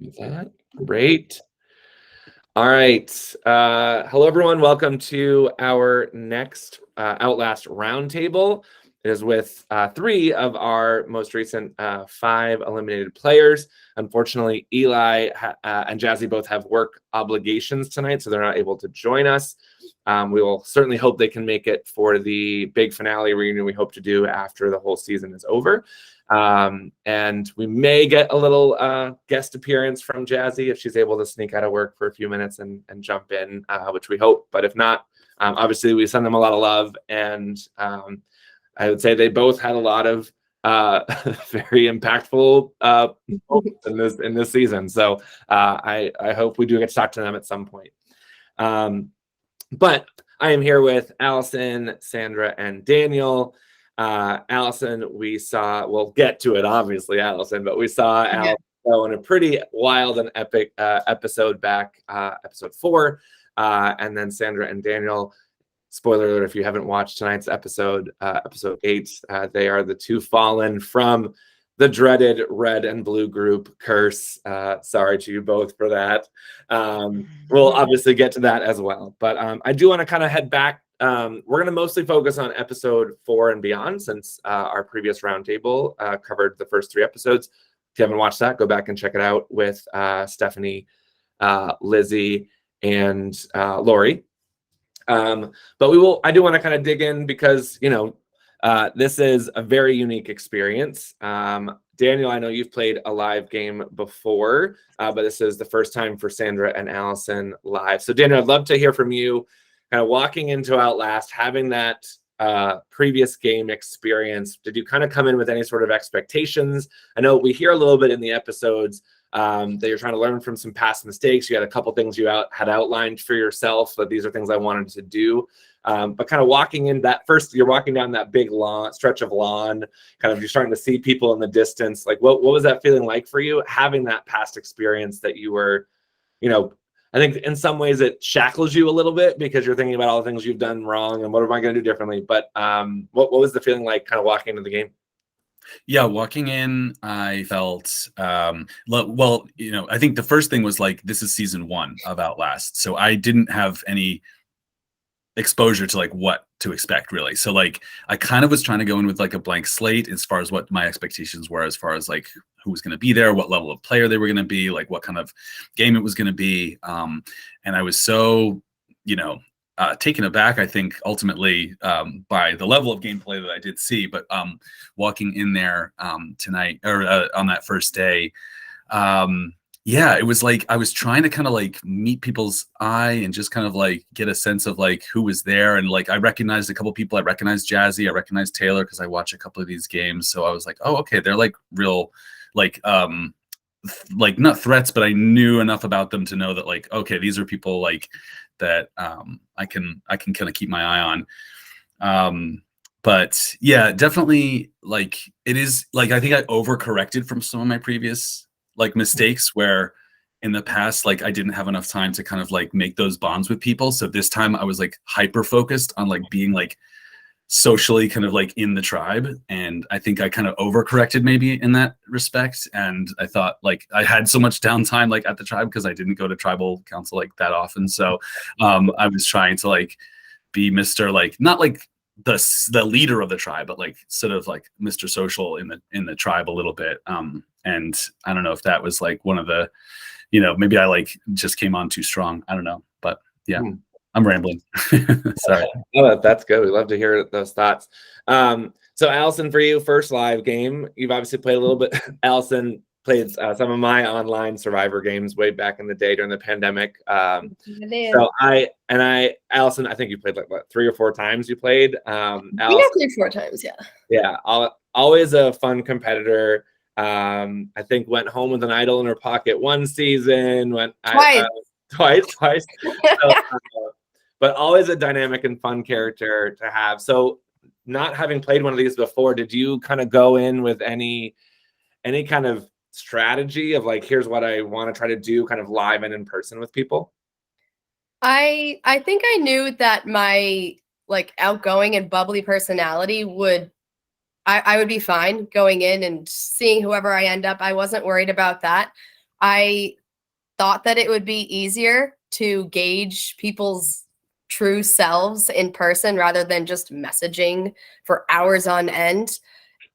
Do that. Great. All right. Hello, everyone. Welcome to our next Outlast Roundtable. It is with three of our most recent five eliminated players. Unfortunately, Eli and Jazzy both have work obligations tonight, so they're not able to join us. We will certainly hope they can make it for the big finale reunion we hope to do after the whole season is over. And we may get a little guest appearance from Jazzy if she's able to sneak out of work for a few minutes and jump in, which we hope. But if not, obviously we send them a lot of love. And I would say they both had a lot of very impactful moments in this season. So I hope we do get to talk to them at some point. But I am here with Allison, Sandra, and Daniel. Allison, we'll get to it, obviously, Allison, but we saw Allison go in a pretty wild and epic episode back, episode 4. And then Sandra and Daniel, spoiler alert, if you haven't watched tonight's episode, episode 8, they are the two fallen from the dreaded red and blue group curse. Sorry to you both for that. We'll obviously get to that as well. But I do want to kind of head back. We're going to mostly focus on episode 4 and beyond, since our previous roundtable covered the first 3 episodes. If you haven't watched that, go back and check it out with Stephanie, Lizzie, and Lori. But I do want to kind of dig in because, this is a very unique experience. Daniel, I know you've played a live game before, but this is the first time for Sandra and Allison live. So Daniel, I'd love to hear from you, kind of walking into Outlast, having that previous game experience. Did you kind of come in with any sort of expectations? I know we hear a little bit in the episodes that you're trying to learn from some past mistakes. You had a couple things you had outlined for yourself that these are things I wanted to do. But kind of walking in that first, you're walking down that big stretch of lawn, kind of you're starting to see people in the distance. Like what was that feeling like for you, having that past experience that you were, I think in some ways it shackles you a little bit because you're thinking about all the things you've done wrong and what am I going to do differently? But what was the feeling like kind of walking into the game? Yeah, walking in, I felt, I think the first thing was like, this is season 1 of Outlast. So I didn't have any exposure to like what to expect really. So like, I kind of was trying to go in with like a blank slate as far as what my expectations were, as far as like who was going to be there, what level of player they were going to be, like what kind of game it was going to be. And I was so, taken aback, I think, ultimately by the level of gameplay that I did see. But walking in there tonight or on that first day, it was like I was trying to kind of like meet people's eye and just kind of like get a sense of like who was there. And like I recognized a couple people. I recognized Jazzy. I recognized Taylor because I watch a couple of these games. So I was like, oh, okay, they're like real, like not threats, but I knew enough about them to know that like, okay, these are people like that I can kind of keep my eye on. But yeah, definitely like it is like I think I overcorrected from some of my previous like mistakes where in the past like I didn't have enough time to kind of like make those bonds with people. So this time I was like hyper focused on like being like socially kind of like in the tribe, and I think I kind of overcorrected maybe in that respect. And I thought like I had so much downtime like at the tribe because I didn't go to tribal council like that often. So I was trying to like be Mr. like not like the leader of the tribe, but like sort of like Mr. Social in the tribe a little bit. And I don't know if that was like one of the, maybe I like just came on too strong. I don't know, but yeah. I'm rambling. Sorry. Oh, that's good. We love to hear those thoughts. So Allison, for you, first live game, you've obviously played a little bit. Allison played some of my online Survivor games way back in the day during the pandemic. So Allison, I think you played like what, 3 or 4 times you played. Allison, we got played 4 times, yeah. Yeah, always a fun competitor. I think went home with an idol in her pocket one season. Twice. So, but always a dynamic and fun character to have. So not having played one of these before, did you kind of go in with any kind of strategy of like, here's what I want to try to do kind of live and in person with people? I think I knew that my like outgoing and bubbly personality I would be fine going in and seeing whoever I end up. I wasn't worried about that. I thought that it would be easier to gauge people's true selves in person rather than just messaging for hours on end.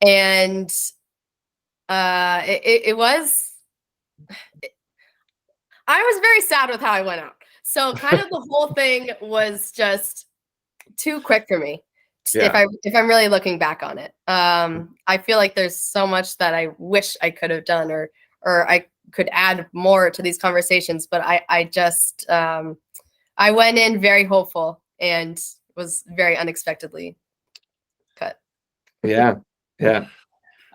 And it was, I was very sad with how I went out. So kind of the whole thing was just too quick for me. If I'm really looking back on it, I feel like there's so much that I wish I could have done, or I could add more to these conversations. But I just I went in very hopeful and was very unexpectedly cut. Yeah.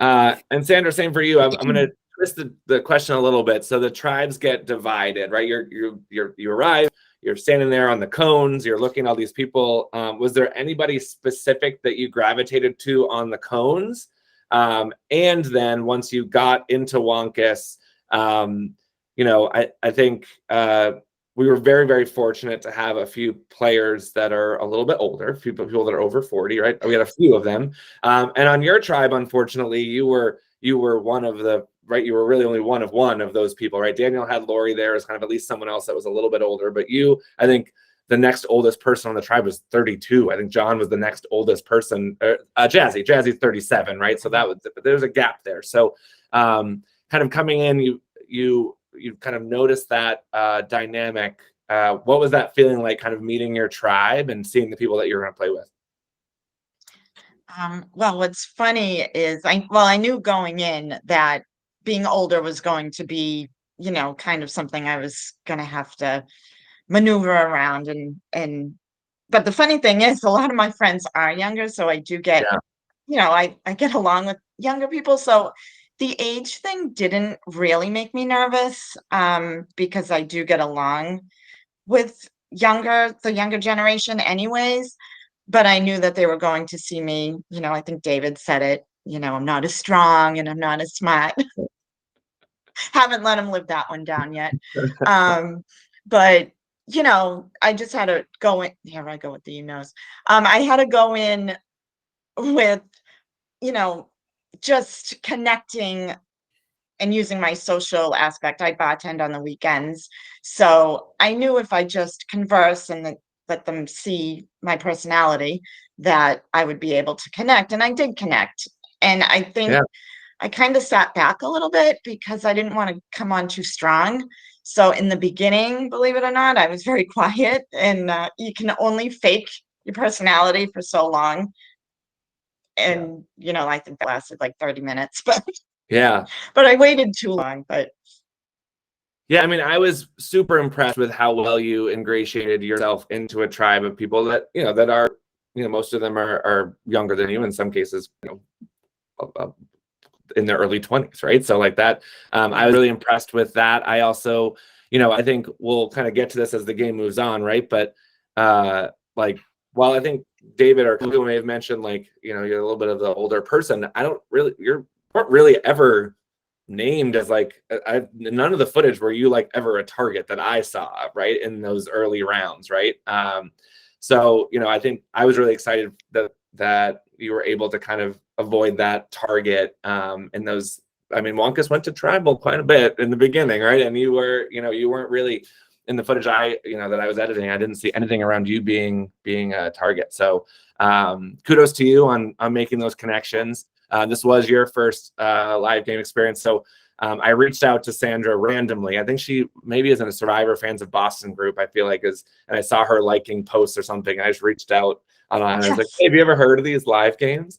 And Sandra, same for you. I'm going to twist the question a little bit. So the tribes get divided, right? You arrive, you're standing there on the cones, you're looking at all these people. Was there anybody specific that you gravitated to on the cones? And then once you got into Wonkus, I think we were very, very fortunate to have a few players that are a little bit older, people that are over 40, right? We had a few of them. And on your tribe, unfortunately, you were one of the, right? You were really only one of those people, right? Daniel had Lori there as kind of at least someone else that was a little bit older, but you, I think the next oldest person on the tribe was 32. I think John was the next oldest person. Jazzy's 37, right? So there's a gap there. So kind of coming in, you kind of noticed that dynamic. What was that feeling like, kind of meeting your tribe and seeing the people that you're going to play with? Well, what's funny is I knew going in that being older was going to be, kind of something I was going to have to maneuver around, but the funny thing is a lot of my friends are younger, so I do get, I get along with younger people. So the age thing didn't really make me nervous, because I do get along with the younger generation anyways. But I knew that they were going to see me, I think David said it, I'm not as strong and I'm not as smart. Haven't let him live that one down yet. But, I just had to go in. Here I go with the I had to go in with, just connecting and using my social aspect. I bartend on the weekends. So I knew if I just converse and let them see my personality, that I would be able to connect. And I did connect. And I think I kind of sat back a little bit because I didn't want to come on too strong. So in the beginning, believe it or not, I was very quiet, and you can only fake your personality for so long. And, I think that lasted like 30 minutes, but but I waited too long. But yeah, I mean, I was super impressed with how well you ingratiated yourself into a tribe of people that, that are, most of them are younger than you, in some cases, in their early 20s, right? So like that, I was really impressed with that. I also, I think we'll kind of get to this as the game moves on, right? But while I think David or Khalil may have mentioned, you're a little bit of the older person, you weren't really ever named as none of the footage were you ever a target that I saw, right, in those early rounds, right? So I think I was really excited that you were able to kind of avoid that target in those. I mean, Wonkus went to tribal quite a bit in the beginning, right? And you weren't really in the footage that I was editing. I didn't see anything around you being a target. So kudos to you on making those connections. This was your first live game experience. So I reached out to Sandra randomly. I think she maybe is in a Survivor Fans of Boston group, I feel like, and I saw her liking posts or something. I just reached out online. I was like, hey, have you ever heard of these live games?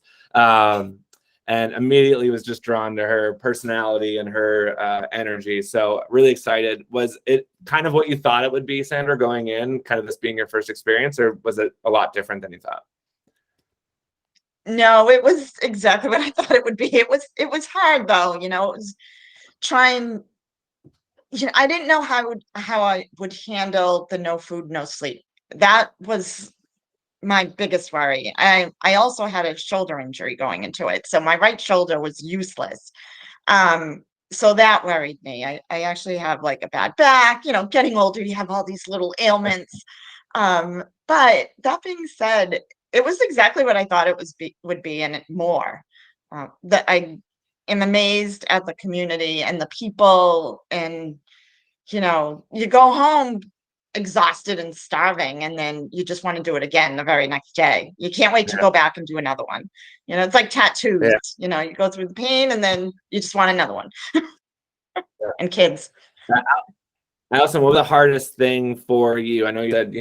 And immediately was just drawn to her personality and her energy. So really excited. Was it kind of what you thought it would be, Sandra, going in, kind of this being your first experience, or was it a lot different than you thought? No, it was exactly what I thought it would be. It was hard though, it was trying. I didn't know how I would handle the no food, no sleep. That was my biggest worry. I also had a shoulder injury going into it, so my right shoulder was useless. So that worried me. I actually have a bad back. Getting older, you have all these little ailments. But that being said, it was exactly what I thought it would be, and more. That I am amazed at the community and the people, and you go home exhausted and starving, and then you just want to do it again the very next day. You can't wait to go back and do another one. It's like tattoos. You go through the pain and then you just want another one. And kids. Allison, what was the hardest thing for you? I know you said,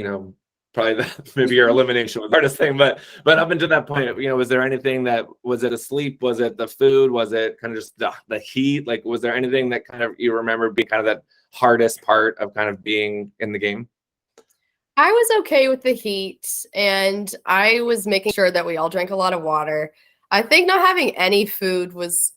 probably maybe your elimination was the hardest thing, but up until that point, was there anything was it asleep? Was it the food? Was it kind of just the heat? Like, was there anything that kind of you remember being kind of that hardest part of kind of being in the game? I was okay with the heat, and I was making sure that we all drank a lot of water. I think not having any food was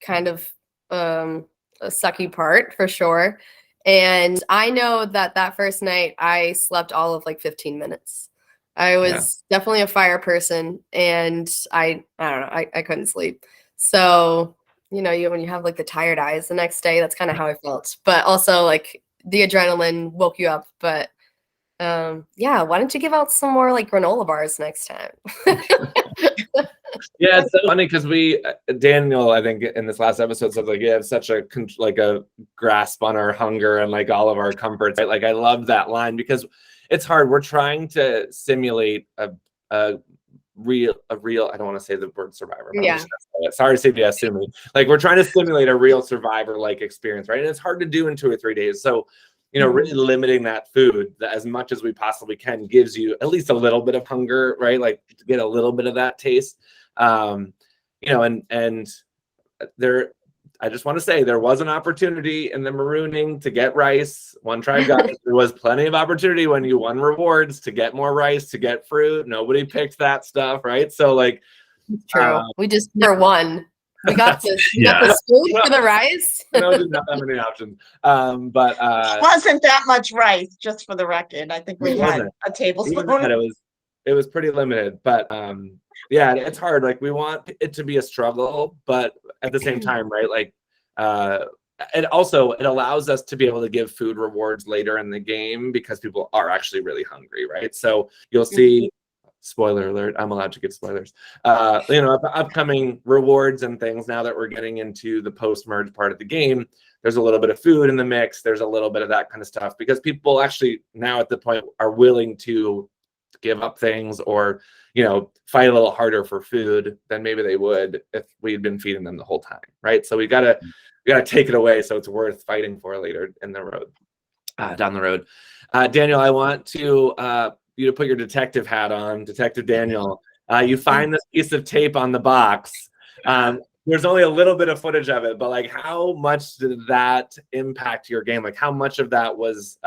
kind of a sucky part for sure. And I know that first night I slept all of like 15 minutes. I was definitely a fire person, and I don't know, I couldn't sleep. So, when you have like the tired eyes the next day, that's kind of how I felt. But also like the adrenaline woke you up. But why don't you give out some more like granola bars next time? Yeah, it's so funny because Daniel, I think in this last episode said like, you have such a grasp on our hunger and like all of our comforts. Right? Like I love that line because it's hard. We're trying to simulate a real, I don't want to say the word survivor. But sorry, CBS, sue me. Like we're trying to simulate a real survivor like experience, right? And it's hard to do in 2 or 3 days. So really limiting that food as much as we possibly can gives you at least a little bit of hunger, right? Like to get a little bit of that taste. And there, I just want to say there was an opportunity in the marooning to get rice. One tribe got it. There was plenty of opportunity when you won rewards to get more rice, to get fruit. Nobody picked that stuff, right? So like, true. We just never won. We got the spoon for the rice. No, didn't have that many options. But wasn't that much rice, just for the record. I think we had a tablespoon. It was pretty limited, but it's hard. Like we want it to be a struggle, but at the same time, right? Like it allows us to be able to give food rewards later in the game because people are actually really hungry, right? So you'll see. Spoiler alert, I'm allowed to give spoilers. Upcoming rewards and things now that we're getting into the post-merge part of the game, there's a little bit of food in the mix. There's a little bit of that kind of stuff because people actually now at the point are willing to give up things or, fight a little harder for food than maybe they would if we'd been feeding them the whole time, right? So we gotta take it away so it's worth fighting for later in the road, down the road. Daniel, I want to you to put your detective hat on, Detective Daniel. You find this piece of tape on the box. There's only a little bit of footage of it, but like how much did that impact your game? Like how much of that was,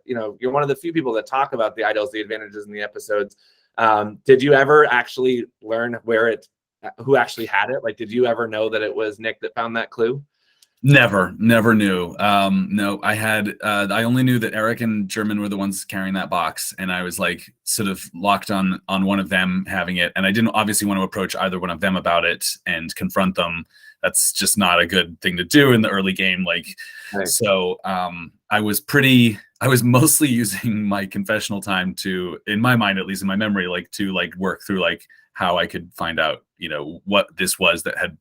you're one of the few people that talk about the idols, the advantages in the episodes. Did you ever actually learn who actually had it? Like, did you ever know that it was Nick that found that clue? Never knew. No, I only knew that Eric and German were the ones carrying that box, and I was like sort of locked on one of them having it, and I didn't obviously want to approach either one of them about it and confront them. That's just not a good thing to do in the early game. Like, right. So I was mostly using my confessional time to, in my mind, at least in my memory, like to like work through like how I could find out, what this was that had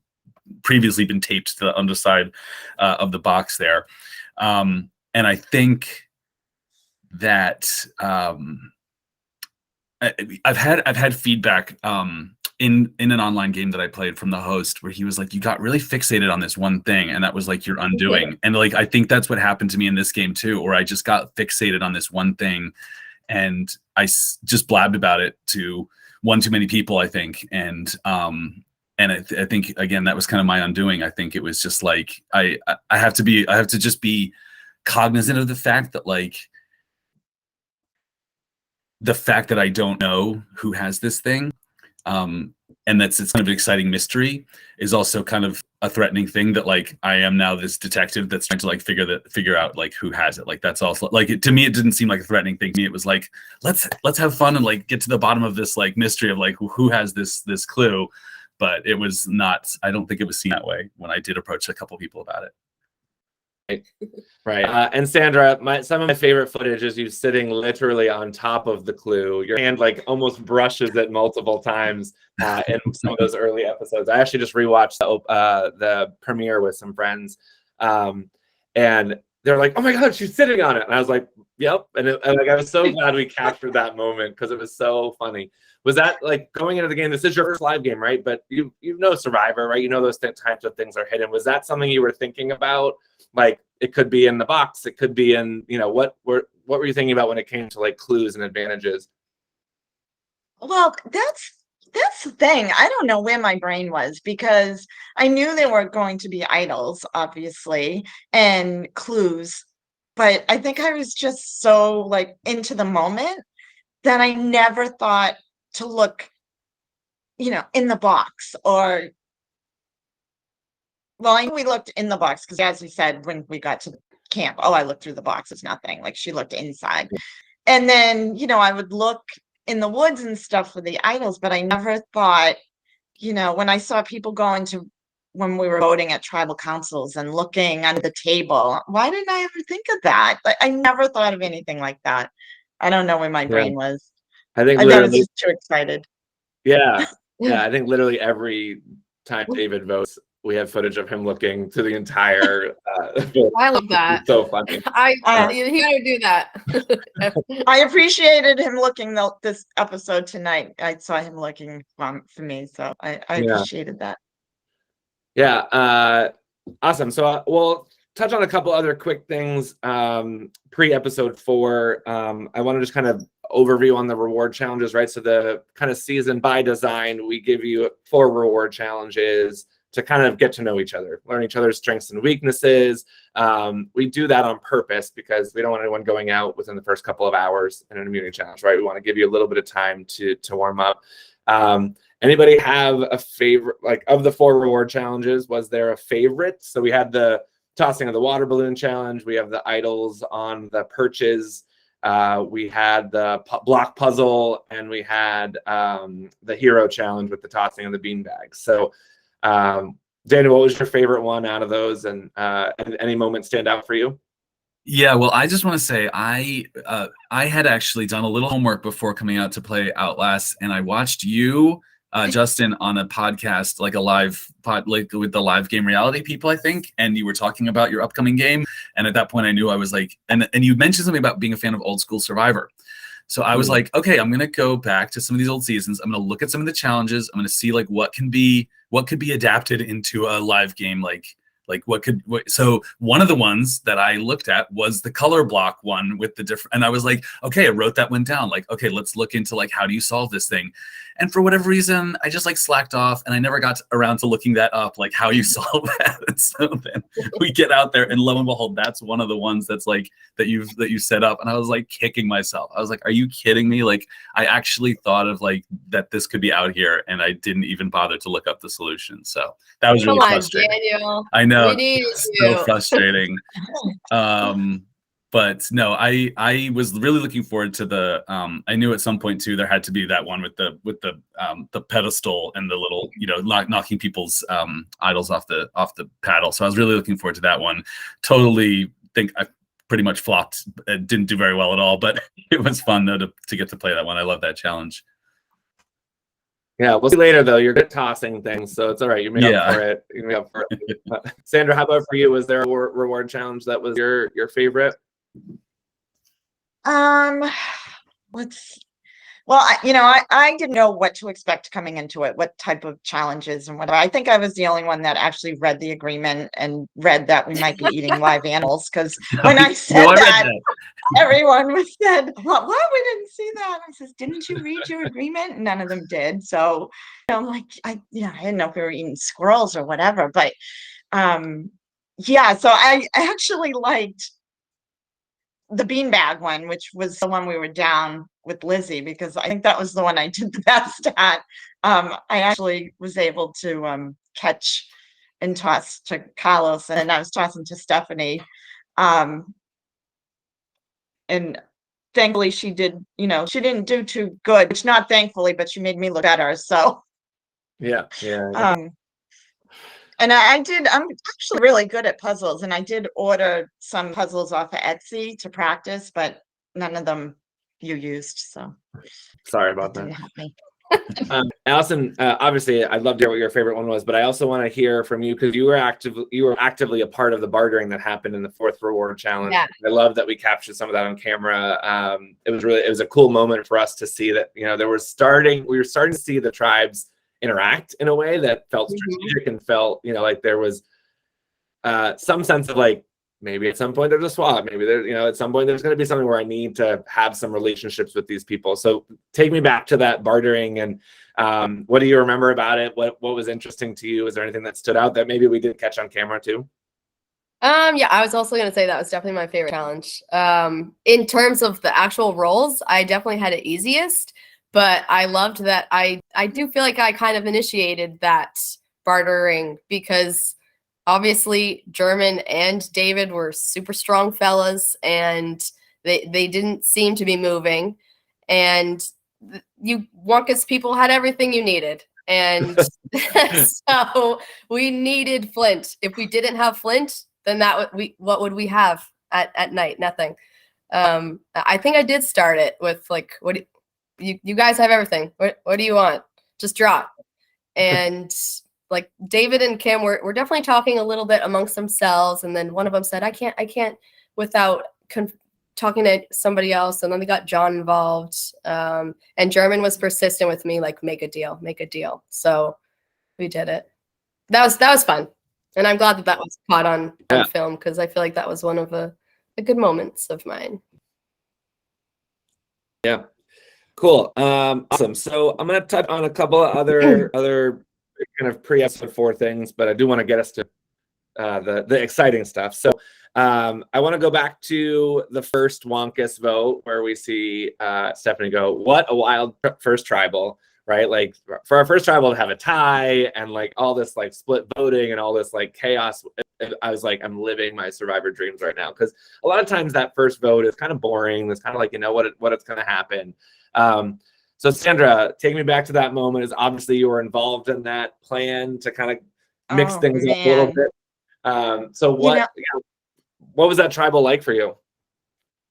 previously been taped to the underside of the box there. And I think that I've had feedback in an online game that I played from the host where he was like, you got really fixated on this one thing and that was like your undoing. And like, I think that's what happened to me in this game too, where I just got fixated on this one thing and I just blabbed about it to one too many people, I think. And I think again that was kind of my undoing. I think it was just like I have to just be cognizant of the fact that I don't know who has this thing, and it's kind of an exciting mystery is also kind of a threatening thing that like I am now this detective that's trying to like figure out like who has it. Like that's also like to me it didn't seem like a threatening thing. To me it was like let's have fun and like get to the bottom of this like mystery of like who has this clue. But it was not, I don't think it was seen that way when I did approach a couple people about it. Right. And Sandra, some of my favorite footage is you sitting literally on top of the clue. Your hand like almost brushes it multiple times in some of those early episodes. I actually just rewatched the premiere with some friends, and they're like, "Oh my God, she's sitting on it!" And I was like, "Yep." And like I was so glad we captured that moment because it was so funny. Was that like going into the game? This is your first live game, right? But you know Survivor, right? You know those types of things are hidden. Was that something you were thinking about? Like it could be in the box, it could be in, what were you thinking about when it came to like clues and advantages? Well, that's the thing. I don't know where my brain was because I knew there were going to be idols, obviously, and clues, but I think I was just so like into the moment that I never thought to look, in the box or. Well, I knew we looked in the box because, as we said, when we got to the camp, I looked through the box. It's nothing. Like she looked inside. And then, I would look in the woods and stuff for the idols, but I never thought, when I saw people going to when we were voting at tribal councils and looking under the table, why didn't I ever think of that? Like, I never thought of anything like that. I don't know where my brain was. I think I was literally, just too excited. yeah. I think literally every time David votes, we have footage of him looking to the entire. I love that. It's so funny. He got to do that. I appreciated him looking this episode tonight. I saw him looking for me, so I appreciated that. Yeah, awesome. So we'll touch on a couple other quick things pre-episode 4. I want to just kind of overview on the reward challenges, right? So the kind of season by design, we give you 4 reward challenges to kind of get to know each other, learn each other's strengths and weaknesses. We do that on purpose because we don't want anyone going out within the first couple of hours in an immunity challenge, right? We want to give you a little bit of time to warm up. Anybody have a favorite, like of the 4 reward challenges, was there a favorite? So we had the tossing of the water balloon challenge. We have the idols on the perches. We had the block puzzle, and we had the hero challenge with the tossing of the beanbags. So Daniel, what was your favorite one out of those, and any moment stand out for you? Yeah, well, I just want to say I had actually done a little homework before coming out to play Outlast, and I watched you, Justin, on a podcast, like a live pod, like with the live game reality people, I think, and you were talking about your upcoming game, and at that point I knew I was like, and you mentioned something about being a fan of old school Survivor. So I was like, okay, I'm gonna go back to some of these old seasons. I'm gonna look at some of the challenges. I'm gonna see like what could be adapted into a live game, so one of the ones that I looked at was the color block one with the different, and I was like, okay, I wrote that one down. Like, okay, let's look into like, how do you solve this thing? And for whatever reason, I just like slacked off and I never got around to looking that up, like how you solve that. And so then we get out there and lo and behold, that's one of the ones that's like, that you set up. And I was like kicking myself. I was like, are you kidding me? Like I actually thought of like that this could be out here and I didn't even bother to look up the solution. So that was really frustrating. Daniel. I know, it's so frustrating. But no, I was really looking forward to the. I knew at some point too there had to be that one with the pedestal and the little, knocking people's idols off the paddle. So I was really looking forward to that one. Totally think I pretty much flopped. It didn't do very well at all, but it was fun though to get to play that one. I love that challenge. Yeah, we'll see later though. You're good at tossing things, so it's all right. You made up for it. You made up for it. Sandra, how about for you? Was there a reward challenge that was your favorite? I didn't know what to expect coming into it, what type of challenges and whatever. I think I was the only one that actually read the agreement and read that we might be eating live animals, because when I said that, everyone was said, "What? We didn't see that." I says, "Didn't you read your agreement?" And none of them did. So I'm like, I didn't know if we were eating squirrels or whatever, but so I actually liked the beanbag one, which was the one we were down with Lizzie, because I think that was the one I did the best at. I actually was able to catch and toss to Carlos, and I was tossing to Stephanie. And thankfully she did, she didn't do too good, which not thankfully, but she made me look better. So yeah. And I'm actually really good at puzzles, and I did order some puzzles off of Etsy to practice, but none of them you used, so Sorry that about didn't that. help me. Allison, obviously, I'd love to hear what your favorite one was, but I also want to hear from you because you were actively a part of the bartering that happened in the fourth reward challenge. Yeah. I love that we captured some of that on camera. It was a cool moment for us to see that we were starting to see the tribes interact in a way that felt strategic and felt like there was some sense of like, maybe at some point there's a swap. Maybe at some point there's going to be something where I need to have some relationships with these people. So take me back to that bartering, and what do you remember about it? What was interesting to you? Is there anything that stood out that maybe we didn't catch on camera too? Yeah, I was also going to say that was definitely my favorite challenge. In terms of the actual roles, I definitely had it easiest, but I loved that I do feel like I kind of initiated that bartering because obviously German and David were super strong fellas and they didn't seem to be moving, and you Wonka's people had everything you needed. And so we needed Flint. If we didn't have Flint, then what would we have at night? Nothing. I think I did start it with like, you guys have everything. What do you want? Just draw. And like David and Kim were definitely talking a little bit amongst themselves, and then one of them said, I can't without talking to somebody else, and then they got John involved. And German was persistent with me, like, make a deal. So we did it. That was fun, and I'm glad that was caught on film, because I feel like that was one of the good moments of mine. Yeah, cool. Awesome. So I'm gonna touch on a couple of other kind of pre-episode 4 things, but I do want to get us to the exciting stuff. So I want to go back to the first Wonkus vote where we see Stephanie go, what a wild first tribal, right? Like for our first tribal to have a tie and like all this like split voting and all this like chaos, I was like, I'm living my Survivor dreams right now, because a lot of times that first vote is kind of boring. It's kind of like, what it's going to happen. So Sandra, take me back to that moment. Is obviously you were involved in that plan to kind of mix things up a little bit. So what was that tribal like for you?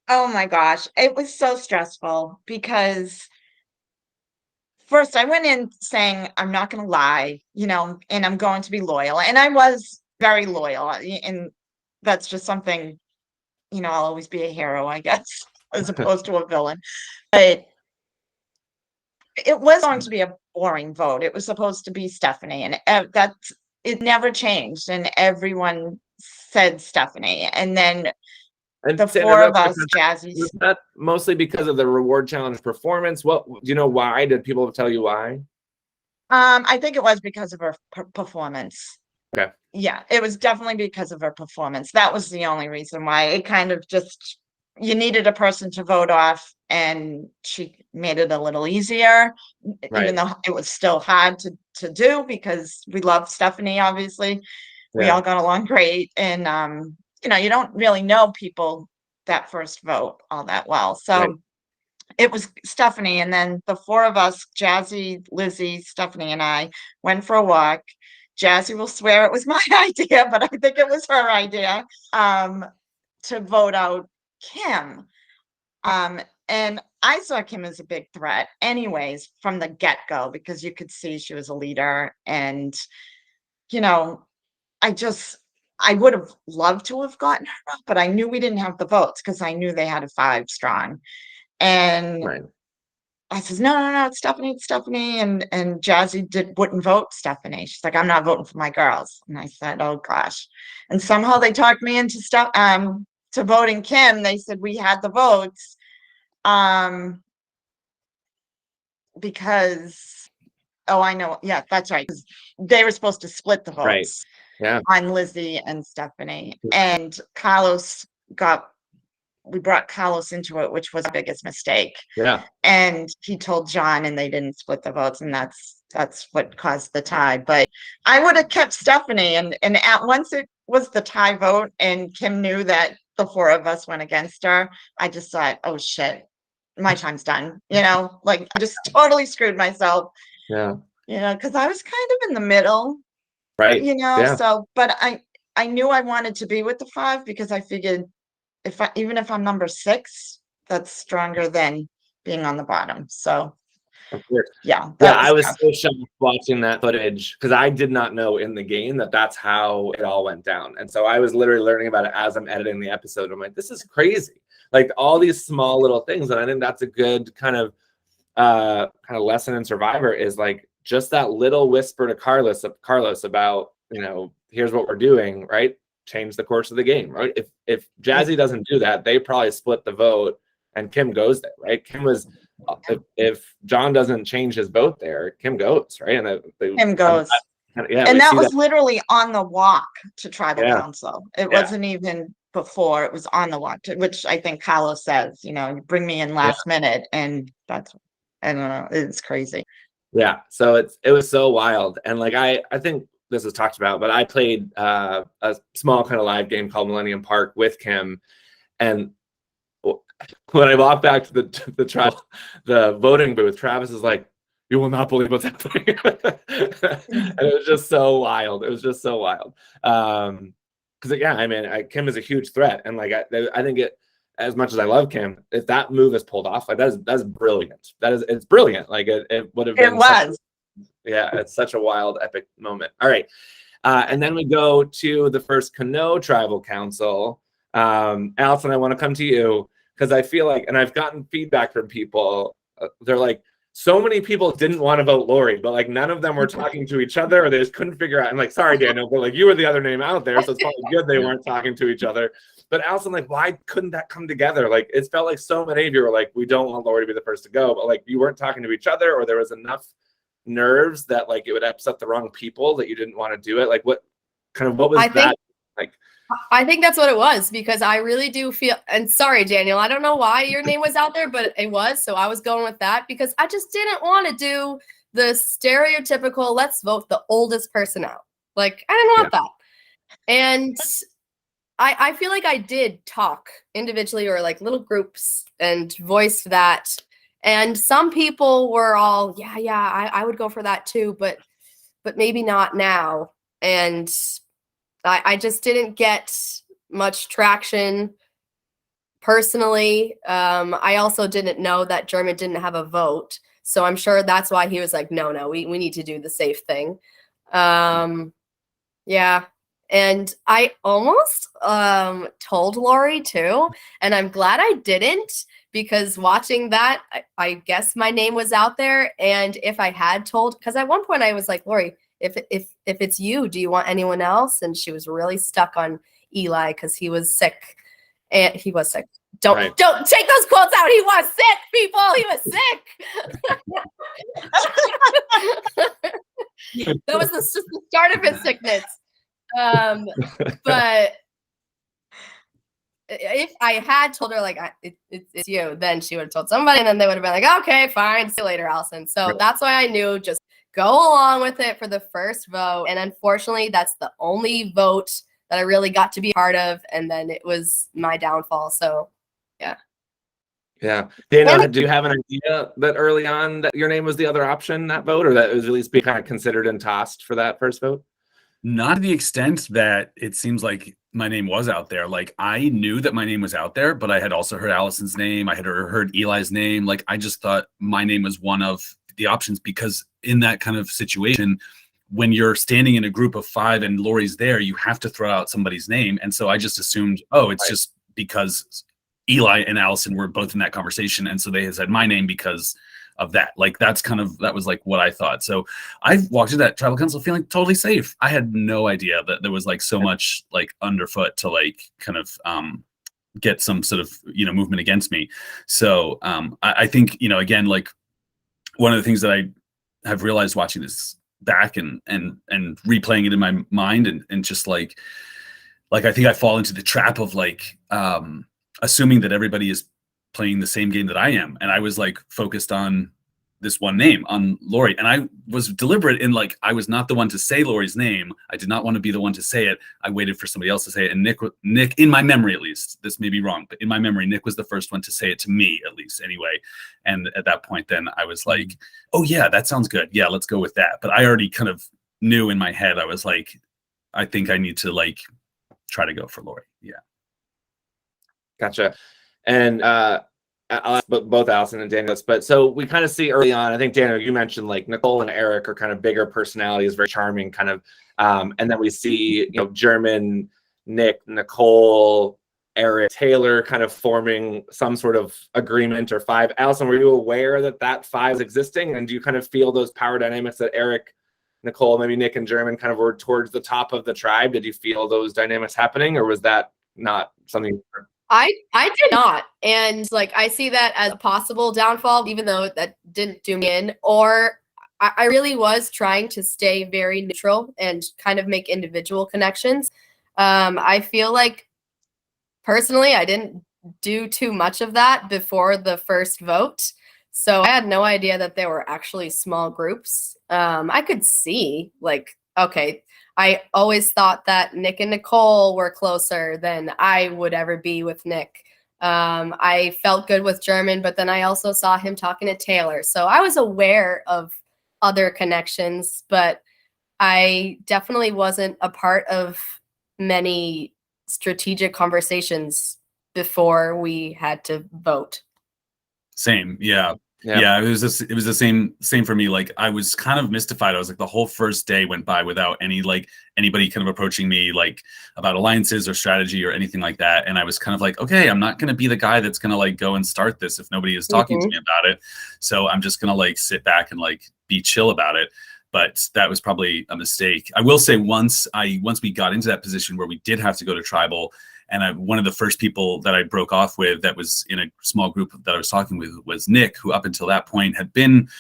Oh my gosh, it was so stressful because first I went in saying I'm not going to lie, and I'm going to be loyal, and I was very loyal, and that's just something, I'll always be a hero, I guess, as opposed to a villain. But it was going to be a boring vote. It was supposed to be Stephanie, and it never changed, and everyone said Stephanie. And then the Sandra, 4 of us, Jazzy. Was that mostly because of the reward challenge performance? What do you know? Why did people tell you why? I think it was because of her performance. Okay. Yeah, it was definitely because of her performance. That was the only reason why. It kind of just, you needed a person to vote off, and she made it a little easier, even though it was still hard to do because we love Stephanie, obviously. We all got along great, and you don't really know people that first vote all that well. So it was Stephanie, and then the 4 of us, Jazzy, Lizzie, Stephanie, and I, went for a walk. Jazzy will swear it was my idea, but I think it was her idea, to vote out Kim. And I saw Kim as a big threat anyways from the get-go, because you could see she was a leader, and I would have loved to have gotten her up, but I knew we didn't have the votes because I knew they had a 5 strong. And I says, no, it's Stephanie. And Jazzy wouldn't vote Stephanie. She's like, I'm not voting for my girls. And I said, oh gosh. And somehow they talked me into to voting Kim. They said we had the votes. Because, oh, I know. Yeah, that's right. They were supposed to split the votes on Lizzie and Stephanie. And we brought Carlos into it, which was the biggest mistake. Yeah. And he told John, and they didn't split the votes, and that's what caused the tie. But I would have kept Stephanie, and once it was the tie vote and Kim knew that the 4 of us went against her, I just thought, oh shit, my time's done. Like I just totally screwed myself. Yeah. Because I was kind of in the middle. Right. You know, Yeah. so, but I knew I wanted to be with the 5 because I figured even if I'm number 6, that's stronger than being on the bottom. So Of course. yeah, Yeah, that was I was tough. so shocked watching that footage because I did not know in the game that that's how it all went down. And so I was literally learning about it as I'm editing the episode. I'm like, this is crazy. Like all these small little things. And I think that's a good kind of lesson in Survivor is like just that little whisper to Carlos about, you know, here's what we're doing, right? Change the course of the game, right? If Jazzy doesn't do that, they probably split the vote and Kim goes there, right? Kim was if John doesn't change his vote there, Kim goes, right? And Kim goes. Yeah, and that was literally on the walk to tribal council. It Yeah. wasn't even before, it was on the walk, which I think Carlos says, you know, you bring me in last minute, and that's, I don't know, it's crazy. Yeah, so it was so wild. And like I think this was talked about, but I played a small kind of live game called Millennium Park with Kim, and when I walked back to the voting booth, Travis is like, "You will not believe what's happening," and it was just so wild. It was just so wild. Because yeah, I mean, Kim is a huge threat, and like I think it. As much as I love Kim, if that move is pulled off, like that's brilliant. It's brilliant. Like it would have been. It was. Yeah, it's such a wild, epic moment. All right, and then we go to the first Kano Tribal Council. Allison, I want to come to you because I feel like, and I've gotten feedback from people. They're like, so many people didn't want to vote Lori, but like none of them were talking to each other, or they just couldn't figure out. I'm like, sorry, Daniel, but like you were the other name out there, so it's probably good they weren't talking to each other. But Allison, like, why couldn't that come together? Like, it felt like so many of you were like, we don't want Lori to be the first to go, but like you weren't talking to each other, or there was enough nerves that like it would upset the wrong people that you didn't want to do it. Like, what was that like? I think that's what it was, because I really do feel, and sorry, Daniel, I don't know why your name was out there, but it was. So I was going with that because I just didn't want to do the stereotypical, let's vote the oldest person out. Like, I didn't want that. And I feel like I did talk individually or like little groups and voiced that. And some people were all, I would go for that too, but maybe not now. And I just didn't get much traction personally. I also didn't know that German didn't have a vote. So I'm sure that's why he was like, no, we need to do the safe thing. Yeah. And I almost told Lori too. And I'm glad I didn't, because watching that, I guess my name was out there. And if I had told, because at one point I was like, Lori, if it's you, do you want anyone else? And she was really stuck on Eli because he was sick. And he was sick. Don't take those quotes out. He was sick, people. He was sick. That was just the start of his sickness. But if I had told her like it's you, then she would have told somebody, and then they would have been like, okay, fine, see you later, Allison. So that's why I knew, just go along with it for the first vote. And unfortunately, that's the only vote that I really got to be part of, and then it was my downfall. So yeah. Daniel, do you have an idea that early on that your name was the other option, that vote, or that it was at least being kind of considered and tossed for that first vote? Not to the extent that it seems like my name was out there. Like, I knew that my name was out there, but I had also heard Allison's name. I had heard Eli's name. Like, I just thought my name was one of the options, because in that kind of situation, when you're standing in a group of 5 and Lori's there, you have to throw out somebody's name. And so I just assumed, it's just because Eli and Allison were both in that conversation. And so they had said my name because of that. Like, that was like what I thought. So I walked into that tribal council feeling totally safe. I had no idea that there was like so much like underfoot to like kind of get some sort of, movement against me. So I think, again, like one of the things that I have realized watching this back and replaying it in my mind and just like I think I fall into the trap of like assuming that everybody is playing the same game that I am. And I was like focused on this one name, on Lori. And I was deliberate in like, I was not the one to say Lori's name. I did not want to be the one to say it. I waited for somebody else to say it. And Nick, in my memory, at least, this may be wrong, but in my memory, Nick was the first one to say it to me, at least anyway. And at that point, then I was like, oh yeah, that sounds good. Yeah, let's go with that. But I already kind of knew in my head, I was like, I think I need to like try to go for Lori. Yeah. Gotcha. And I'll ask both Allison and Daniel, but so we kind of see early on, I think Daniel, you mentioned like Nicole and Eric are kind of bigger personalities, very charming kind of. And then we see, German, Nick, Nicole, Eric, Taylor kind of forming some sort of agreement or five. Allison, were you aware that five is existing? And do you kind of feel those power dynamics that Eric, Nicole, maybe Nick and German kind of were towards the top of the tribe? Did you feel those dynamics happening, or was that not something? I did not. And like, I see that as a possible downfall, even though that didn't do me in, or I really was trying to stay very neutral and kind of make individual connections. I feel like personally, I didn't do too much of that before the first vote. So I had no idea that there were actually small groups. I could see like, okay, I always thought that Nick and Nicole were closer than I would ever be with Nick. I felt good with German, but then I also saw him talking to Taylor. So I was aware of other connections, but I definitely wasn't a part of many strategic conversations before we had to vote. Same. Yeah. It was the same for me. Like, I was kind of mystified. I was like, the whole first day went by without anybody kind of approaching me like about alliances or strategy or anything like that. And I was kind of like, okay, I'm not going to be the guy that's going to like go and start this if nobody is talking to me about it. So I'm just going to like sit back and like be chill about it. But that was probably a mistake. I will say once we got into that position where we did have to go to tribal, and one of the first people that I broke off with that was in a small group that I was talking with was Nick, who up until that point had been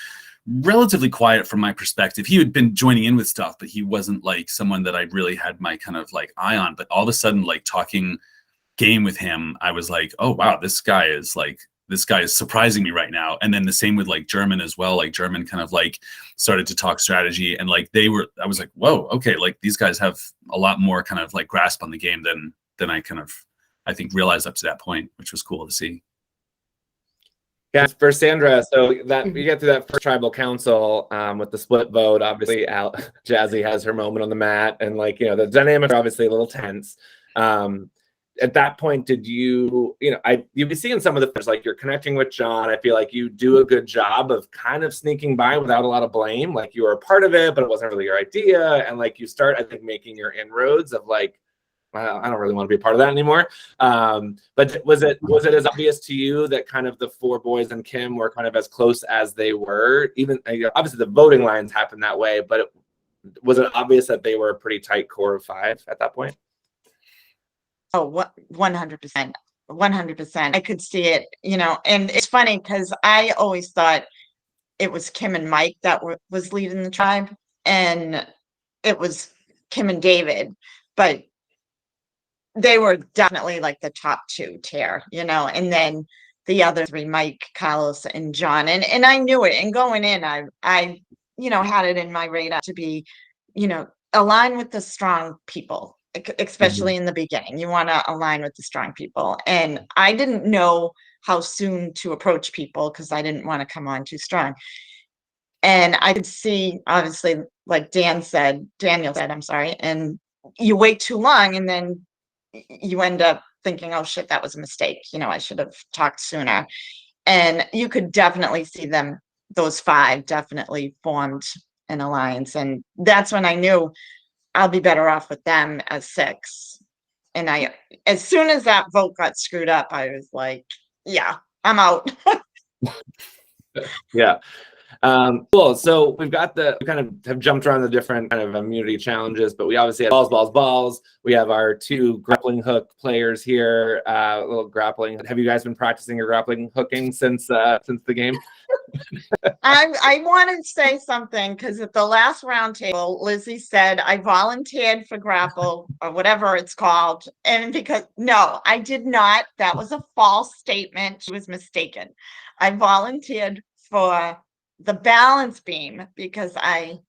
relatively quiet from my perspective. He had been joining in with stuff, but he wasn't like someone that I really had my kind of like eye on. But all of a sudden, like talking game with him, I was like, oh wow, this guy is surprising me right now. And then the same with like German as well. Like German kind of like started to talk strategy, and like I was like, whoa, okay, like these guys have a lot more kind of like grasp on the game than I kind of, I think, realized up to that point, which was cool to see. Yeah, for Sandra, so that we get through that first tribal council with the split vote. Obviously, Jazzy has her moment on the mat, and like the dynamics are obviously a little tense. At that point, did you've been seeing some of the first, like you're connecting with John. I feel like you do a good job of kind of sneaking by without a lot of blame. Like you were a part of it, but it wasn't really your idea, and like you start, I think, making your inroads of like, I don't really want to be a part of that anymore. But was it as obvious to you that kind of the four boys and Kim were kind of as close as they were? Even obviously the voting lines happened that way, but was it obvious that they were a pretty tight core of five at that point? Oh, 100%. 100%. I could see it, and it's funny because I always thought it was Kim and Mike that was leading the tribe, and it was Kim and David, but they were definitely like the top two tier, and then the other three, Mike, Carlos, and John. And I knew it. And going in, I had it in my radar to be, align with the strong people, especially in the beginning. You want to align with the strong people. And I didn't know how soon to approach people because I didn't want to come on too strong. And I could see, obviously, like Daniel said, I'm sorry, and you wait too long and then you end up thinking, oh shit, that was a mistake. I should have talked sooner. And you could definitely see those five definitely formed an alliance. And that's when I knew I'll be better off with them as six. And as soon as that vote got screwed up, I was like, yeah, I'm out. Yeah. Cool. So we kind of have jumped around the different kind of immunity challenges, but we obviously have balls. We have our two grappling hook players here. A little grappling. Have you guys been practicing your grappling hooking since the game? I want to say something because at the last roundtable, Lizzie said I volunteered for grapple or whatever it's called, and no, I did not. That was a false statement. She was mistaken. I volunteered for the balance beam because I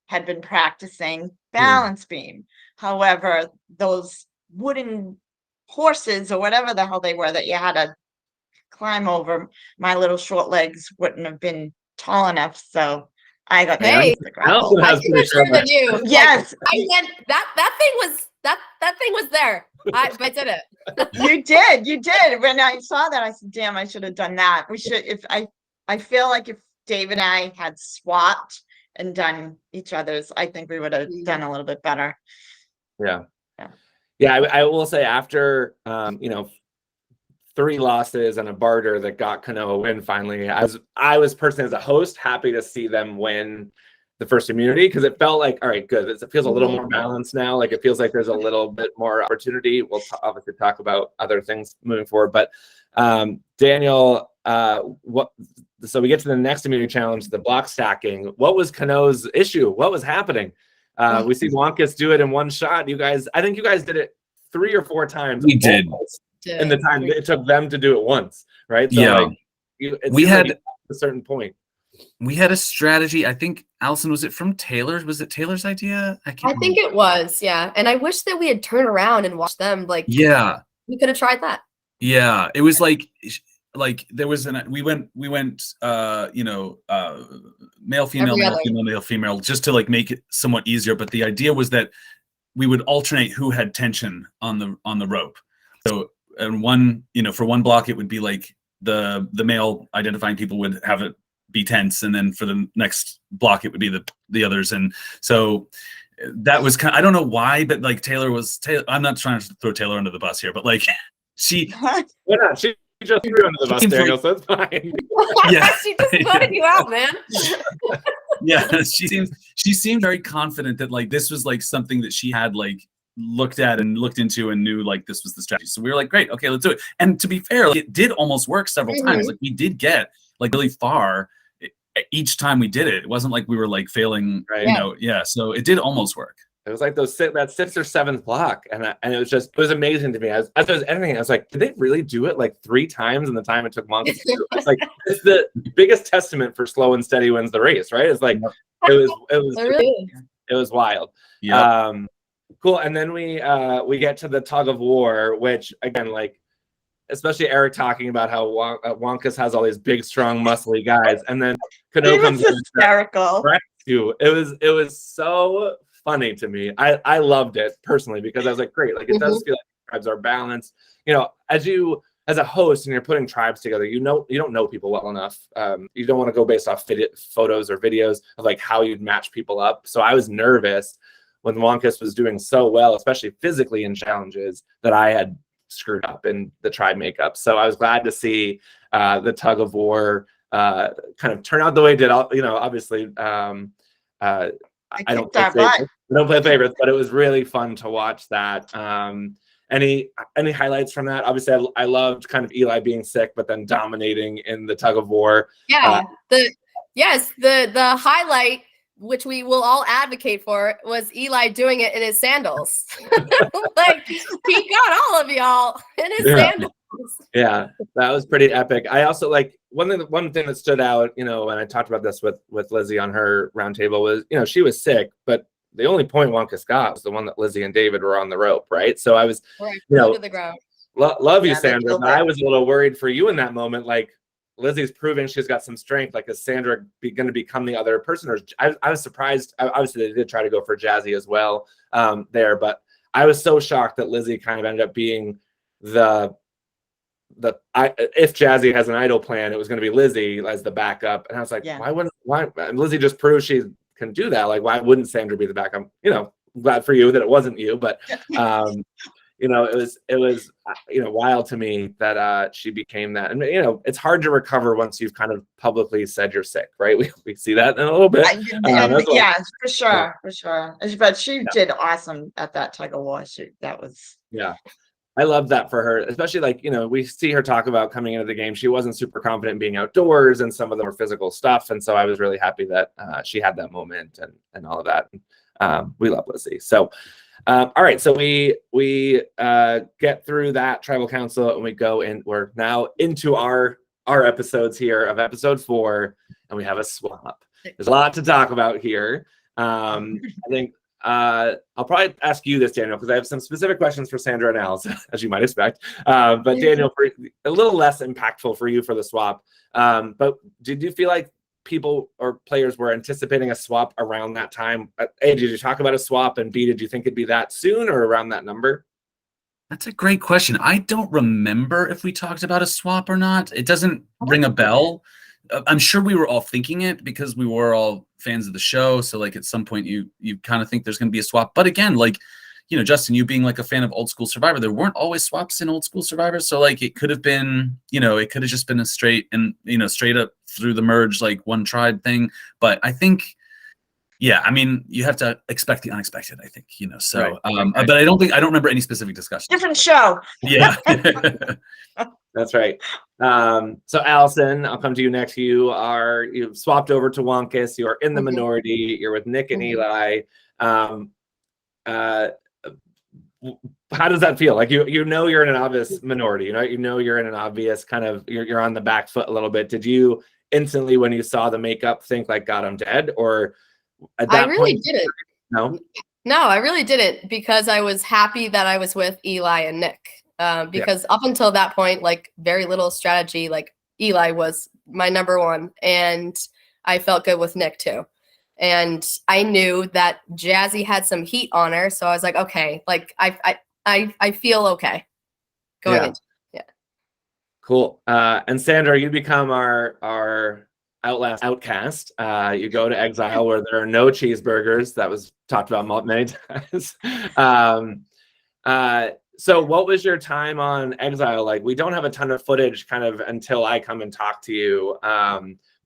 had been practicing balance beam. However, those wooden horses or whatever the hell they were that you had to climb over, my little short legs wouldn't have been tall enough. So I got Hey. the grapple. Allison I has think pretty sure than much. you. Yes, I went that thing was there. I did it. you did. When I saw that, I said, "Damn, I should have done that." We should. If I feel like if Dave and I had swapped and done each other's, I think we would have done a little bit better. Yeah. Yeah. Yeah, I will say after 3 losses and a barter that got Kanoa a win finally, I was personally as a host happy to see them win the first immunity, because it felt like, all right, good. It feels a little more balanced now. Like it feels like there's a little bit more opportunity. We'll obviously talk about other things moving forward. But Daniel, so we get to the next immunity challenge, the block stacking. What was Kanoa's issue? What was happening? We see Wonkus do it in one shot. I think you guys did it 3 or 4 times. We did. In the time it took them to do it once, right? So Yeah. we had a certain point. We had a strategy. I think, Allison, was it from Taylor? Was it Taylor's idea? I think it was, yeah. And I wish that we had turned around and watched them. Like, yeah, we could have tried that. Yeah, it was like there was we went male female male female just to like make it somewhat easier. But the idea was that we would alternate who had tension on the rope. So and one, for one block it would be like the male identifying people would have it be tense, and then for the next block it would be the others. And so that was I don't know why, but like Taylor, I'm not trying to throw Taylor under the bus here, but like she Why not? She just threw under the bus, Daniel, so it's fine. Yeah. She just voted you out, man. Yeah, she seemed very confident that like this was like something that she had like looked at and looked into and knew like this was the strategy. So we were like, great, okay, let's do it. And to be fair, like, it did almost work several times. Like we did get like really far each time we did it. It wasn't like we were like failing, right. So it did almost work. It was like that 6th or 7th block, and it was amazing to me. As I was editing, I was like, did they really do it like 3 times in the time it took Monk? It's like it's the biggest testament for slow and steady wins the race, right? It's like it was wild. Yeah. Cool. And then we get to the tug of war, which again, like, especially Eric talking about how Wonkus has all these big, strong, muscly guys, and then Kanoa comes in hysterical. It was so funny to me. I loved it personally, because I was like, great, like it does feel like tribes are balanced. As a host and you're putting tribes together, you don't know people well enough. You don't want to go based off photos or videos of like how you'd match people up. So I was nervous when Wonkus was doing so well, especially physically in challenges, that I had screwed up in the tribe makeup. So I was glad to see the tug of war kind of turn out the way it did. Obviously, I don't play favorites, but it was really fun to watch that. Any highlights from that? Obviously, I loved kind of Eli being sick, but then dominating in the tug of war. Yeah, the highlight, which we will all advocate for, was Eli doing it in his sandals. Like he got all of y'all in his sandals. Yeah, that was pretty epic. I also like one thing that stood out, when I talked about this with Lizzie on her roundtable was, she was sick, but the only point Wonkus got was the one that Lizzie and David were on the rope, right? So I was, to the ground. Love you, Sandra, but I was a little worried for you in that moment. Like, Lizzie's proving she's got some strength. Like, is Sandra going to become the other person? Or I was surprised. Obviously, they did try to go for Jazzy as well there, but I was so shocked that Lizzie kind of ended up being if Jazzy has an idol plan, it was going to be Lizzie as the backup. And I was like, why Lizzie just proved she can do that? Like, why wouldn't Sandra be the backup? Glad for you that it wasn't you, but it was wild to me that she became that. And it's hard to recover once you've kind of publicly said you're sick, right? We see that in a little bit. For sure. But she did awesome at that tug of war. I love that for her, especially we see her talk about coming into the game. She wasn't super confident being outdoors and some of the more physical stuff. And so I was really happy that she had that moment and all of that. We love Lizzie. So, all right. So we get through that tribal council and we go in. We're now into our episodes here of episode 4, and we have a swap. There's a lot to talk about here. I think I'll probably ask you this, Daniel, because I have some specific questions for Sandra and Alice, as you might expect. But Daniel, a little less impactful for you for the swap. But did you feel like people or players were anticipating a swap around that time? A, did you talk about a swap, and B, did you think it'd be that soon or around that number? That's a great question. I don't remember if we talked about a swap or not. It doesn't ring a bell. I'm sure we were all thinking it because we were all fans of the show. So like at some point you kind of think there's going to be a swap. But again, like, you know, Justin, you being like a fan of Old School Survivor, there weren't always swaps in Old School Survivor. So like it could have been, you know, it could have just been a straight up through the merge, like one tried thing. But I think, yeah, I mean, you have to expect the unexpected, I think, you know. So, Right. But I don't remember any specific discussion. Different show. Yeah. That's right. So Allison, I'll come to you next. You've swapped over to Wonkus. You are in the minority. You're with Nick and Eli. How does that feel? Like you know you're in an obvious minority. You know you're in an obvious kind of you're on the back foot a little bit. Did you instantly when you saw the makeup think like, God, I'm dead? Or at that I really point, didn't. No, I really didn't, because I was happy that I was with Eli and Nick. Because up until that point, like very little strategy, like Eli was my number one, and I felt good with Nick too. And I knew that Jazzy had some heat on her, so I was like, okay, like I feel okay going into. Yeah. Cool. And Sandra, you become our Outlast outcast. You go to exile where there are no cheeseburgers. That was talked about many times. So what was your time on exile like? We don't have a ton of footage kind of until I come and talk to you.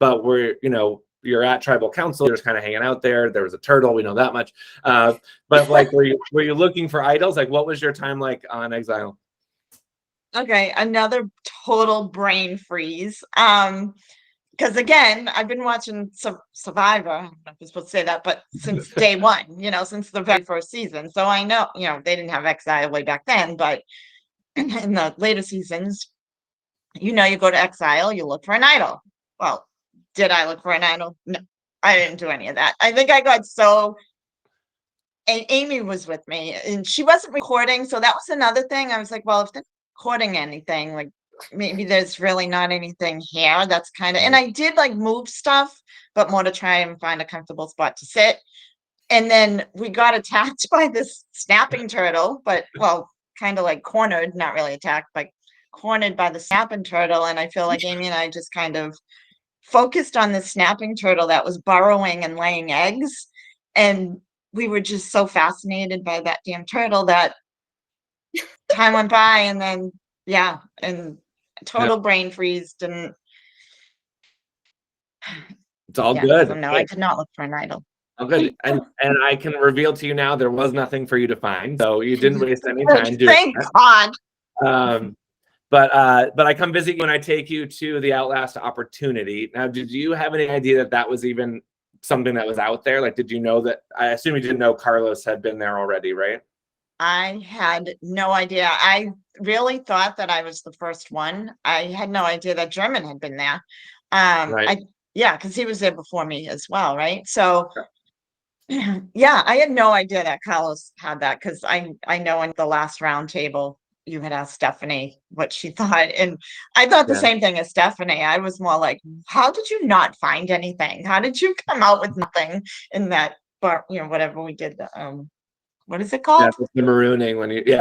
But you're at tribal council, you're just kind of hanging out there. There was a turtle, we know that much. But like, were you looking for idols? Like, what was your time like on exile? Okay, another total brain freeze. Because again, I've been watching Survivor. I don't know if you're supposed to say that, but since day one, since the very first season. So I know, they didn't have exile way back then, but in the later seasons, you go to exile, you look for an idol. Well, did I look for an idol? No, I didn't do any of that. I think I got and Amy was with me and she wasn't recording. So that was another thing. I was like, well, if they're recording anything, like maybe there's really not anything here. That's kind of, and I did like move stuff, but more to try and find a comfortable spot to sit. And then we got attacked by this snapping turtle, but kind of like cornered, not really attacked, but cornered by the snapping turtle. And I feel like Amy and I just kind of focused on the snapping turtle that was burrowing and laying eggs. And we were just so fascinated by that damn turtle that time went by, and then and total brain freeze. It's all good. So no, I did not look for an idol. Oh, good. And I can reveal to you now there was nothing for you to find, so you didn't waste any time doing Thank God. But I come visit you and I take you to the Outlast opportunity. Now, did you have any idea that was even something that was out there? Like, did you know that? I assume you didn't know Carlos had been there already, right? I had no idea. I really thought that I was the first one. I had no idea that German had been there. Right. Because he was there before me as well, right? So I had no idea that Carlos had that, because I know in the last roundtable you had asked Stephanie what she thought, and I thought the same thing as Stephanie. I was more like, how did you not find anything? How did you come out with nothing in that bar, whatever we did, what is it called? The marooning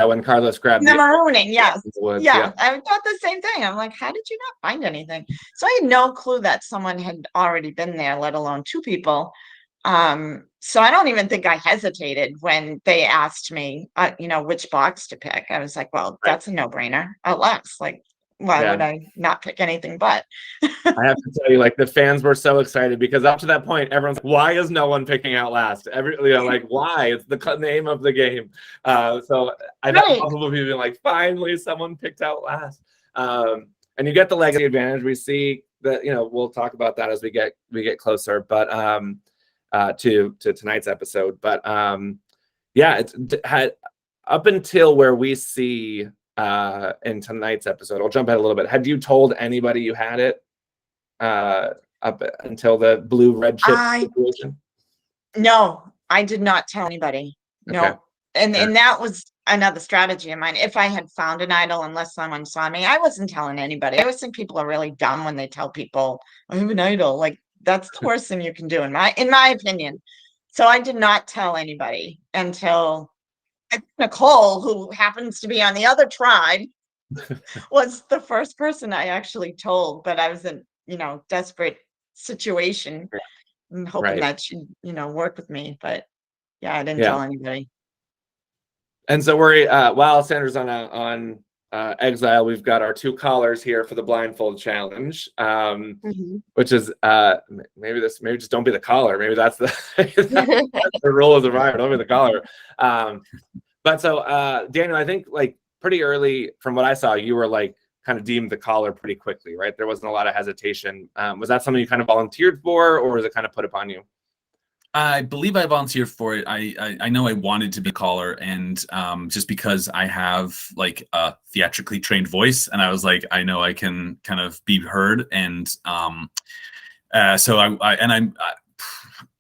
when Carlos grabbed the marooning, yes. Yeah, I thought the same thing. I'm like, how did you not find anything? So I had no clue that someone had already been there, let alone two people. So I don't even think I hesitated when they asked me, which box to pick. I was like, well, that's a no-brainer. Outlast. Like, why would I not pick anything but? I have to tell you, like, the fans were so excited because up to that point, everyone's like, why is no one picking Outlast? Like, why? It's the name of the game. So I thought multiple people being like, finally, someone picked Outlast. And you get the legacy advantage. We see that, we'll talk about that as we get closer. But to tonight's episode, but it's had up until where we see in tonight's episode. I'll jump ahead a little bit. Had you told anybody you had it up until the blue-red chip situation? No, I did not tell anybody. No, okay. And that was another strategy of mine. If I had found an idol, unless someone saw me, I wasn't telling anybody. I always think people are really dumb when they tell people I have an idol. Like, that's the worst thing you can do in my opinion. So I did not tell anybody until Nicole, who happens to be on the other tribe, was the first person I actually told, but I was in, desperate situation and hoping that she'd, work with me. But yeah, I didn't tell anybody. And so we're while Sandra's on exile, we've got our 2 callers here for the blindfold challenge, which is maybe just don't be the caller. Maybe that's the that's the rule of Survivor. Don't be the caller. But so Daniel, I think like pretty early from what I saw, you were like kind of deemed the caller pretty quickly, right? There wasn't a lot of hesitation. Was that something you kind of volunteered for, or was it kind of put upon you? I believe I volunteered for it. I know I wanted to be a caller, and just because I have like a theatrically trained voice, and I was like, I know I can kind of be heard, and so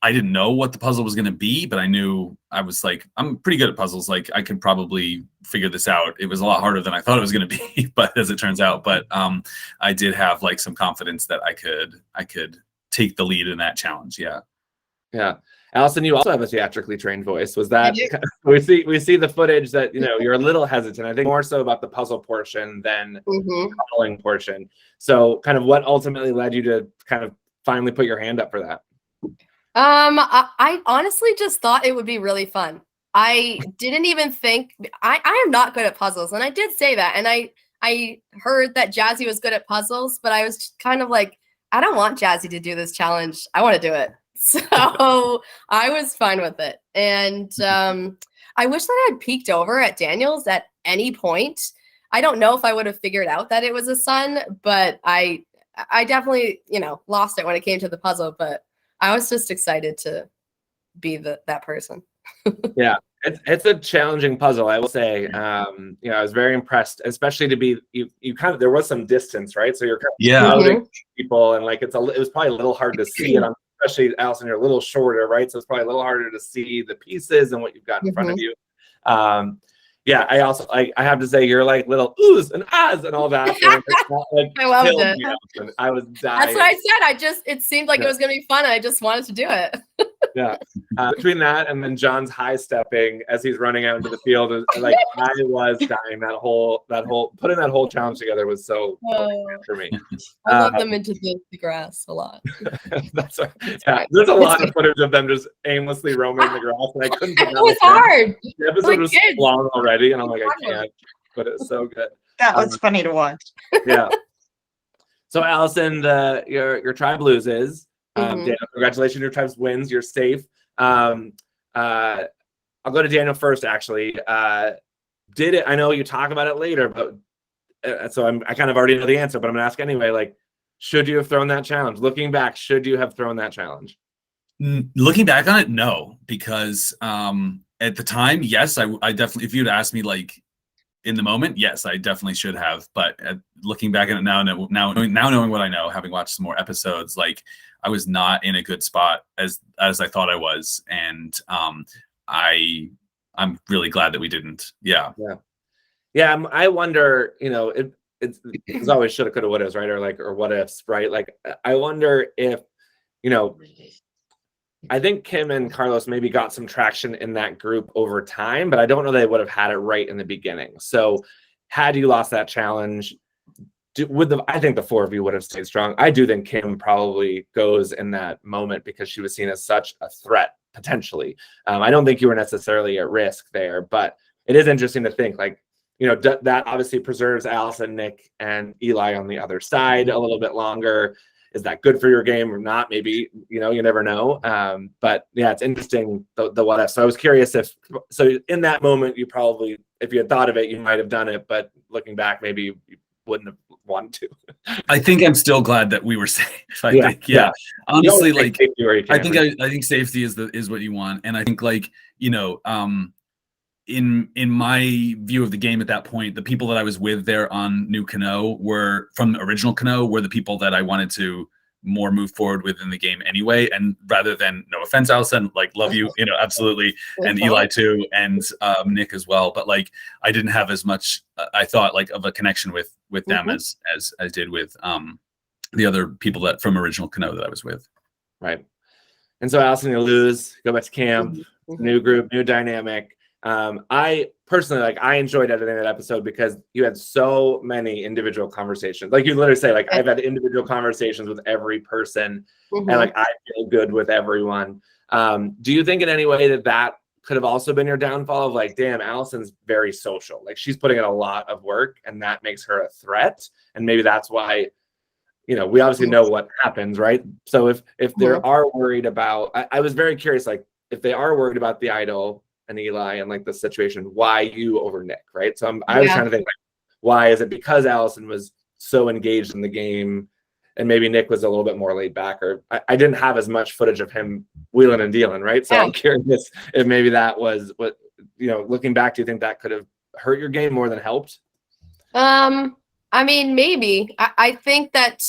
I didn't know what the puzzle was going to be, but I knew I was like, I'm pretty good at puzzles. Like I could probably figure this out. It was a lot harder than I thought it was going to be, but as it turns out, but I did have like some confidence that I could take the lead in that challenge. Yeah. Yeah. Allison, you also have a theatrically trained voice. Was that we see the footage that you're a little hesitant. I think more so about the puzzle portion than the calling portion. So kind of what ultimately led you to kind of finally put your hand up for that? I honestly just thought it would be really fun. I didn't even think I am not good at puzzles, and I did say that, and I heard that Jazzy was good at puzzles, but I was kind of like, I don't want Jazzy to do this challenge. I want to do it. So I was fine with it. And I wish that I had peeked over at Daniel's at any point. I don't know if I would have figured out that it was a son, but I definitely, lost it when it came to the puzzle. But I was just excited to be that person. Yeah, it's a challenging puzzle, I will say. I was very impressed, especially to be you kind of, there was some distance, right? So you're kind of outing people, and like it was probably a little hard to see it on. Especially Allison, you're a little shorter, right? So it's probably a little harder to see the pieces and what you've got in front of you. Yeah, I also I have to say you're like little oohs and ahs and all that. I loved it. I was dying. That's what I said. It seemed like it was gonna be fun, and I just wanted to do it. Yeah. Between that and then John's high stepping as he's running out into the field, like I was dying. That whole putting that whole challenge together was so for me. I love them into the grass a lot. That's right. Yeah, there's a lot of footage of them just aimlessly roaming the grass, and I couldn't. It was hard. The episode was so long already, and I'm like, I can't. But it's so good. That was funny to watch. Yeah. So Allison, your tribe loses. Daniel, congratulations, your tribe wins. You're safe. I'll go to Daniel first. Actually, I know you talk about it later, but so I kind of already know the answer, but I'm gonna ask anyway. Like, should you have thrown that challenge? Looking back, should you have thrown that challenge? Looking back on it, no, because at the time, yes, I definitely. If you'd asked me like in the moment, yes, I definitely should have. But looking back at it now knowing what I know, having watched some more episodes, like I was not in a good spot as I thought I was, and I'm really glad that we didn't. Yeah. I wonder, it's always shoulda, coulda, wouldas, right? Or what ifs, right? Like I wonder if, I think Kim and Carlos maybe got some traction in that group over time, but I don't know they would have had it right in the beginning. So had you lost that challenge, I think the 4 of you would have stayed strong. I do think Kim probably goes in that moment because she was seen as such a threat, potentially. I don't think you were necessarily at risk there, but it is interesting to think like, that obviously preserves Allison, Nick, and Eli on the other side a little bit longer. Is that good for your game or not? Maybe, you never know. But yeah, it's interesting the what if. So I was curious so in that moment, you probably, if you had thought of it, you might have done it. But looking back, maybe you wouldn't have wanted to. I think I'm still glad that we were safe. Yeah. Honestly, like I think safety is what you want. And I think like, in my view of the game at that point, the people that I was with there on New Kano were from the original Kano were the people that I wanted to more move forward with in the game anyway. And rather than, no offense, Allison, like love you, absolutely. And Eli too, and Nick as well. But like, I didn't have as much, I thought like of a connection with them as I did with the other people that from original Kano that I was with. Right. And so Allison, you lose, go back to camp, Mm-hmm. new group, new dynamic. I personally, I enjoyed editing that episode because you had so many individual conversations. Like you literally say, I've had individual conversations with every person, and I feel good with everyone. Do you think in any way that could have also been your downfall of damn, Allison's very social. She's putting in a lot of work, and that makes her a threat. And maybe that's why, we obviously know what happens, right? So if they are worried about, I was very curious, if they are worried about the idol and Eli and the situation, why you over Nick, right? So I was trying to think, why is it because Allison was so engaged in the game and maybe Nick was a little bit more laid back, or I didn't have as much footage of him wheeling and dealing, right? So I'm curious if maybe that was what, looking back, do you think that could have hurt your game more than helped? I mean, maybe. I think that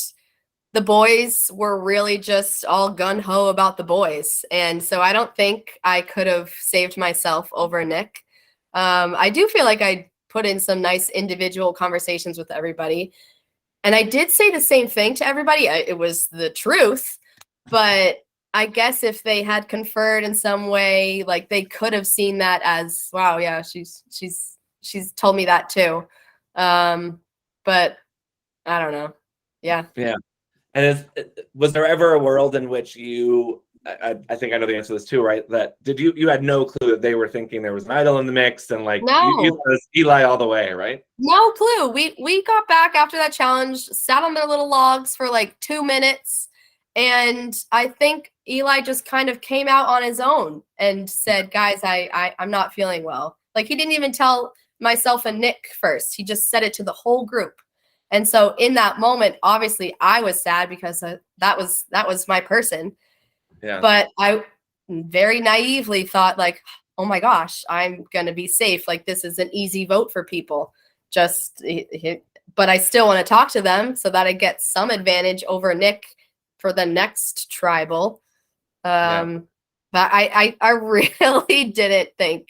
the boys were really just all gung-ho about the boys. And so I don't think I could have saved myself over Nick. I do feel like I put in some nice individual conversations with everybody. And I did say the same thing to everybody. It was the truth. But I guess if they had conferred in some way, they could have seen that as, wow, yeah, she's told me that too. But I don't know. Yeah. Yeah. And was there ever a world in which you, I think I know the answer to this too, right? That you had no clue that they were thinking there was an idol in the mix, and no. you was Eli all the way, right? No clue. We got back after that challenge, sat on their little logs for 2 minutes, and I think Eli just kind of came out on his own and said, guys, I'm not feeling well. He didn't even tell myself and Nick first. He just said it to the whole group. And so in that moment, obviously I was sad because that was my person. Yeah. But I very naively thought oh my gosh, I'm going to be safe. This is an easy vote for people. But I still want to talk to them so that I get some advantage over Nick for the next tribal. But I really didn't think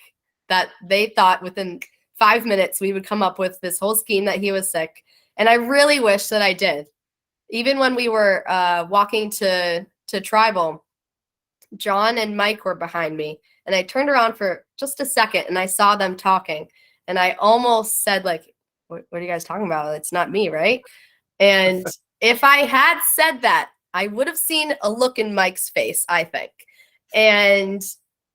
that they thought within 5 minutes we would come up with this whole scheme that he was sick. And I really wish that I did. Even when we were walking to tribal, John and Mike were behind me. And I turned around for just a second and I saw them talking. And I almost said, what are you guys talking about? It's not me, right? And if I had said that, I would have seen a look in Mike's face, I think. And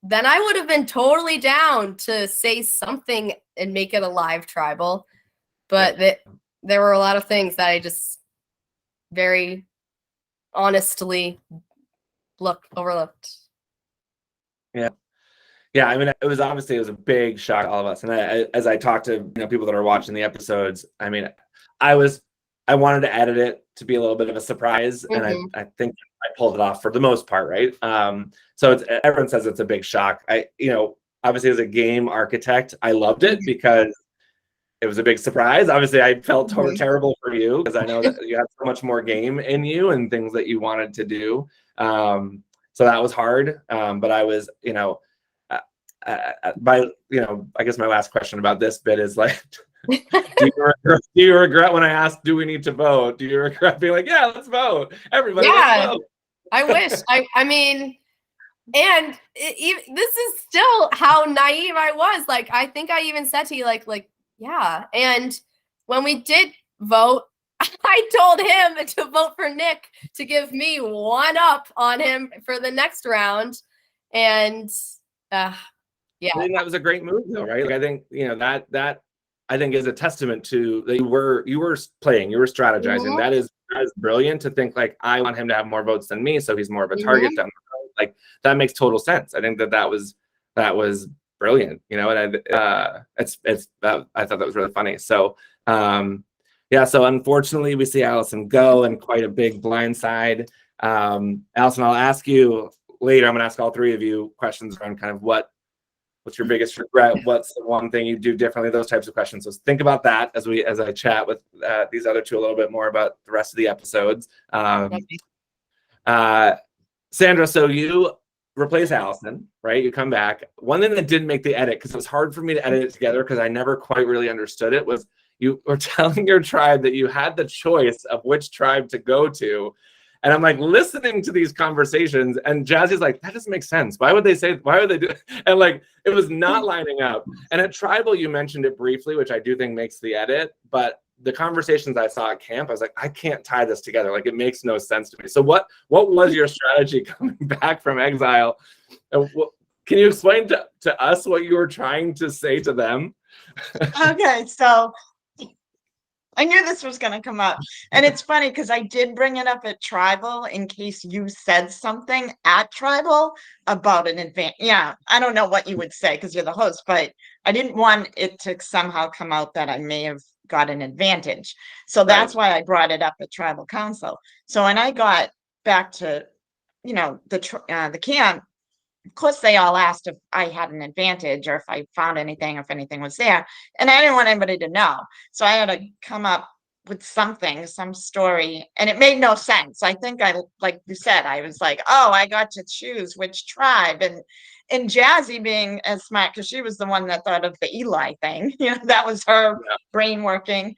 then I would have been totally down to say something and make it a live tribal. But there were a lot of things that I just very honestly overlooked. Yeah. I mean, it was a big shock to all of us. And as I talked to people that are watching the episodes, I mean, I wanted to edit it to be a little bit of a surprise, and I think I pulled it off for the most part, right? So everyone says it's a big shock. Obviously as a game architect, I loved it because it was a big surprise. Obviously, I felt terrible for you because I know that you had so much more game in you and things that you wanted to do. So that was hard. But I was, I guess my last question about this bit is do you regret when I asked, do we need to vote? Do you regret being yeah, let's vote. Everybody, let's vote. I wish. I mean, and this is still how naive I was. I think I even said to you, yeah. And when we did vote, I told him to vote for Nick to give me one up on him for the next round. And yeah, I think that was a great move, though, right? I think that I think is a testament to that you were playing, you were strategizing. That is brilliant to think I want him to have more votes than me, so he's more of a target down the road. That makes total sense. I think that was brilliant, and I thought that was really funny. So so unfortunately we see Allison go, and quite a big blindside. Allison, I'll ask you later, I'm gonna ask all three of you questions around kind of what's your biggest regret, what's the one thing you do differently, those types of questions. So think about that as I chat with these other two a little bit more about the rest of the episodes. Sandra, so you replace Allison, right? You come back. One thing that didn't make the edit, because it was hard for me to edit it together because I never quite really understood it, was you were telling your tribe that you had the choice of which tribe to go to. And I'm like listening to these conversations, and Jazzy's like, that doesn't make sense. Why would they do it? And like, it was not lining up. And at Tribal, you mentioned it briefly, which I do think makes the edit, but the conversations I saw at camp, I was like, I can't tie this together. Like, it makes no sense to me. So what was your strategy coming back from exile? And can you explain to us what you were trying to say to them? Okay, so I knew this was going to come up. And it's funny because I did bring it up at Tribal in case you said something at Tribal about an advance. Yeah, I don't know what you would say because you're the host, but I didn't want it to somehow come out that I may have got an advantage. So that's why I brought it up at Tribal Council. So when I got back to, the camp, of course, they all asked if I had an advantage or if I found anything, if anything was there. And I didn't want anybody to know. So I had to come up with something, some story. And it made no sense. I think like you said, I was like, oh, I got to choose which tribe. And Jazzy being as smart, because she was the one that thought of the Eli thing. That was her brain working.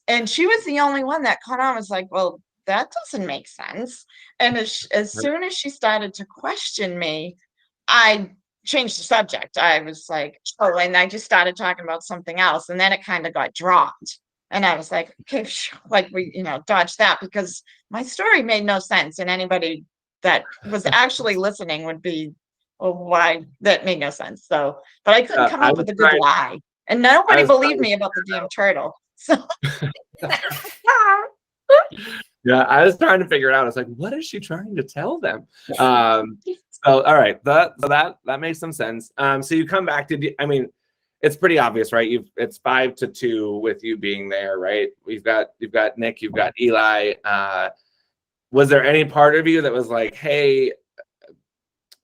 And she was the only one that caught on, was like, well, that doesn't make sense. And as soon as she started to question me, I changed the subject. I was like, oh, and I just started talking about something else. And then it kind of got dropped. And I was like, okay, like we, dodge that, because my story made no sense. And anybody that was actually listening would be, oh, why? That made no sense. So, but I couldn't come up with a good lie. And nobody believed me about the damn turtle. So yeah, I was trying to figure it out. I was like, what is she trying to tell them? So all right, that makes some sense. So you come back to, it's pretty obvious, right? It's 5-2 with you being there, right? You've got Nick, you've got Eli. Was there any part of you that was like, hey,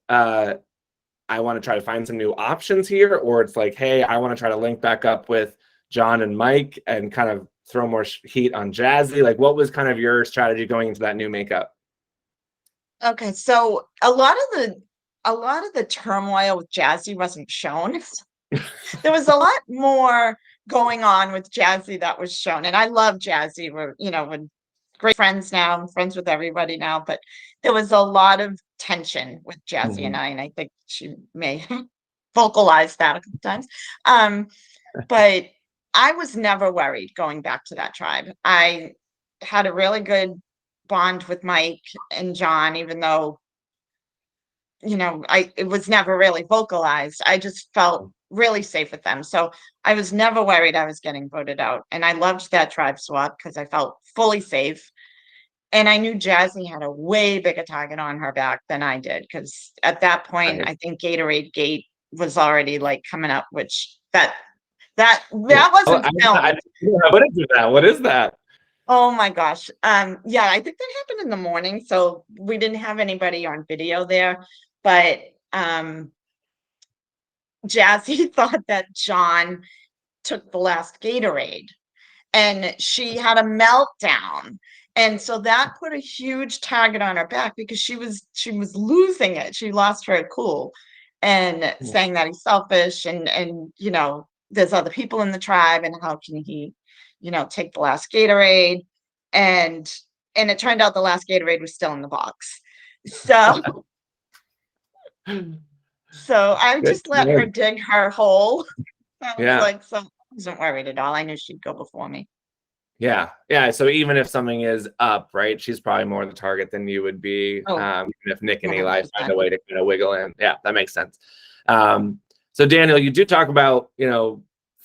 I want to try to find some new options here, or it's like, hey, I want to try to link back up with John and Mike and kind of throw more heat on Jazzy? Like, what was kind of your strategy going into that new makeup? Okay, so a lot of the turmoil with Jazzy wasn't shown. There was a lot more going on with Jazzy that was shown, and I love Jazzy. We're great friends now. I'm friends with everybody now, but there was a lot of tension with Jazzy and I think she may vocalize that a couple times. But I was never worried going back to that tribe. I had a really good bond with Mike and John, even though, it was never really vocalized. I just felt really safe with them. So I was never worried I was getting voted out. And I loved that tribe swap because I felt fully safe. And I knew Jazzy had a way bigger target on her back than I did, because at that point, I think Gatorade Gate was already like coming up, which that wasn't filmed. What is that? Oh my gosh. Yeah, I think that happened in the morning. So we didn't have anybody on video there, but Jazzy thought that John took the last Gatorade and she had a meltdown. And so that put a huge target on her back because she was losing it. She lost her cool and saying that he's selfish and there's other people in the tribe and how can he take the last Gatorade, and it turned out the last Gatorade was still in the box. So I just let her dig her hole. I wasn't worried at all. I knew she'd go before me. Yeah. So even if something is up, right, she's probably more the target than you would be. If Nick and Eli find a way to kind of wiggle in. Yeah, that makes sense. So Daniel, you do talk about,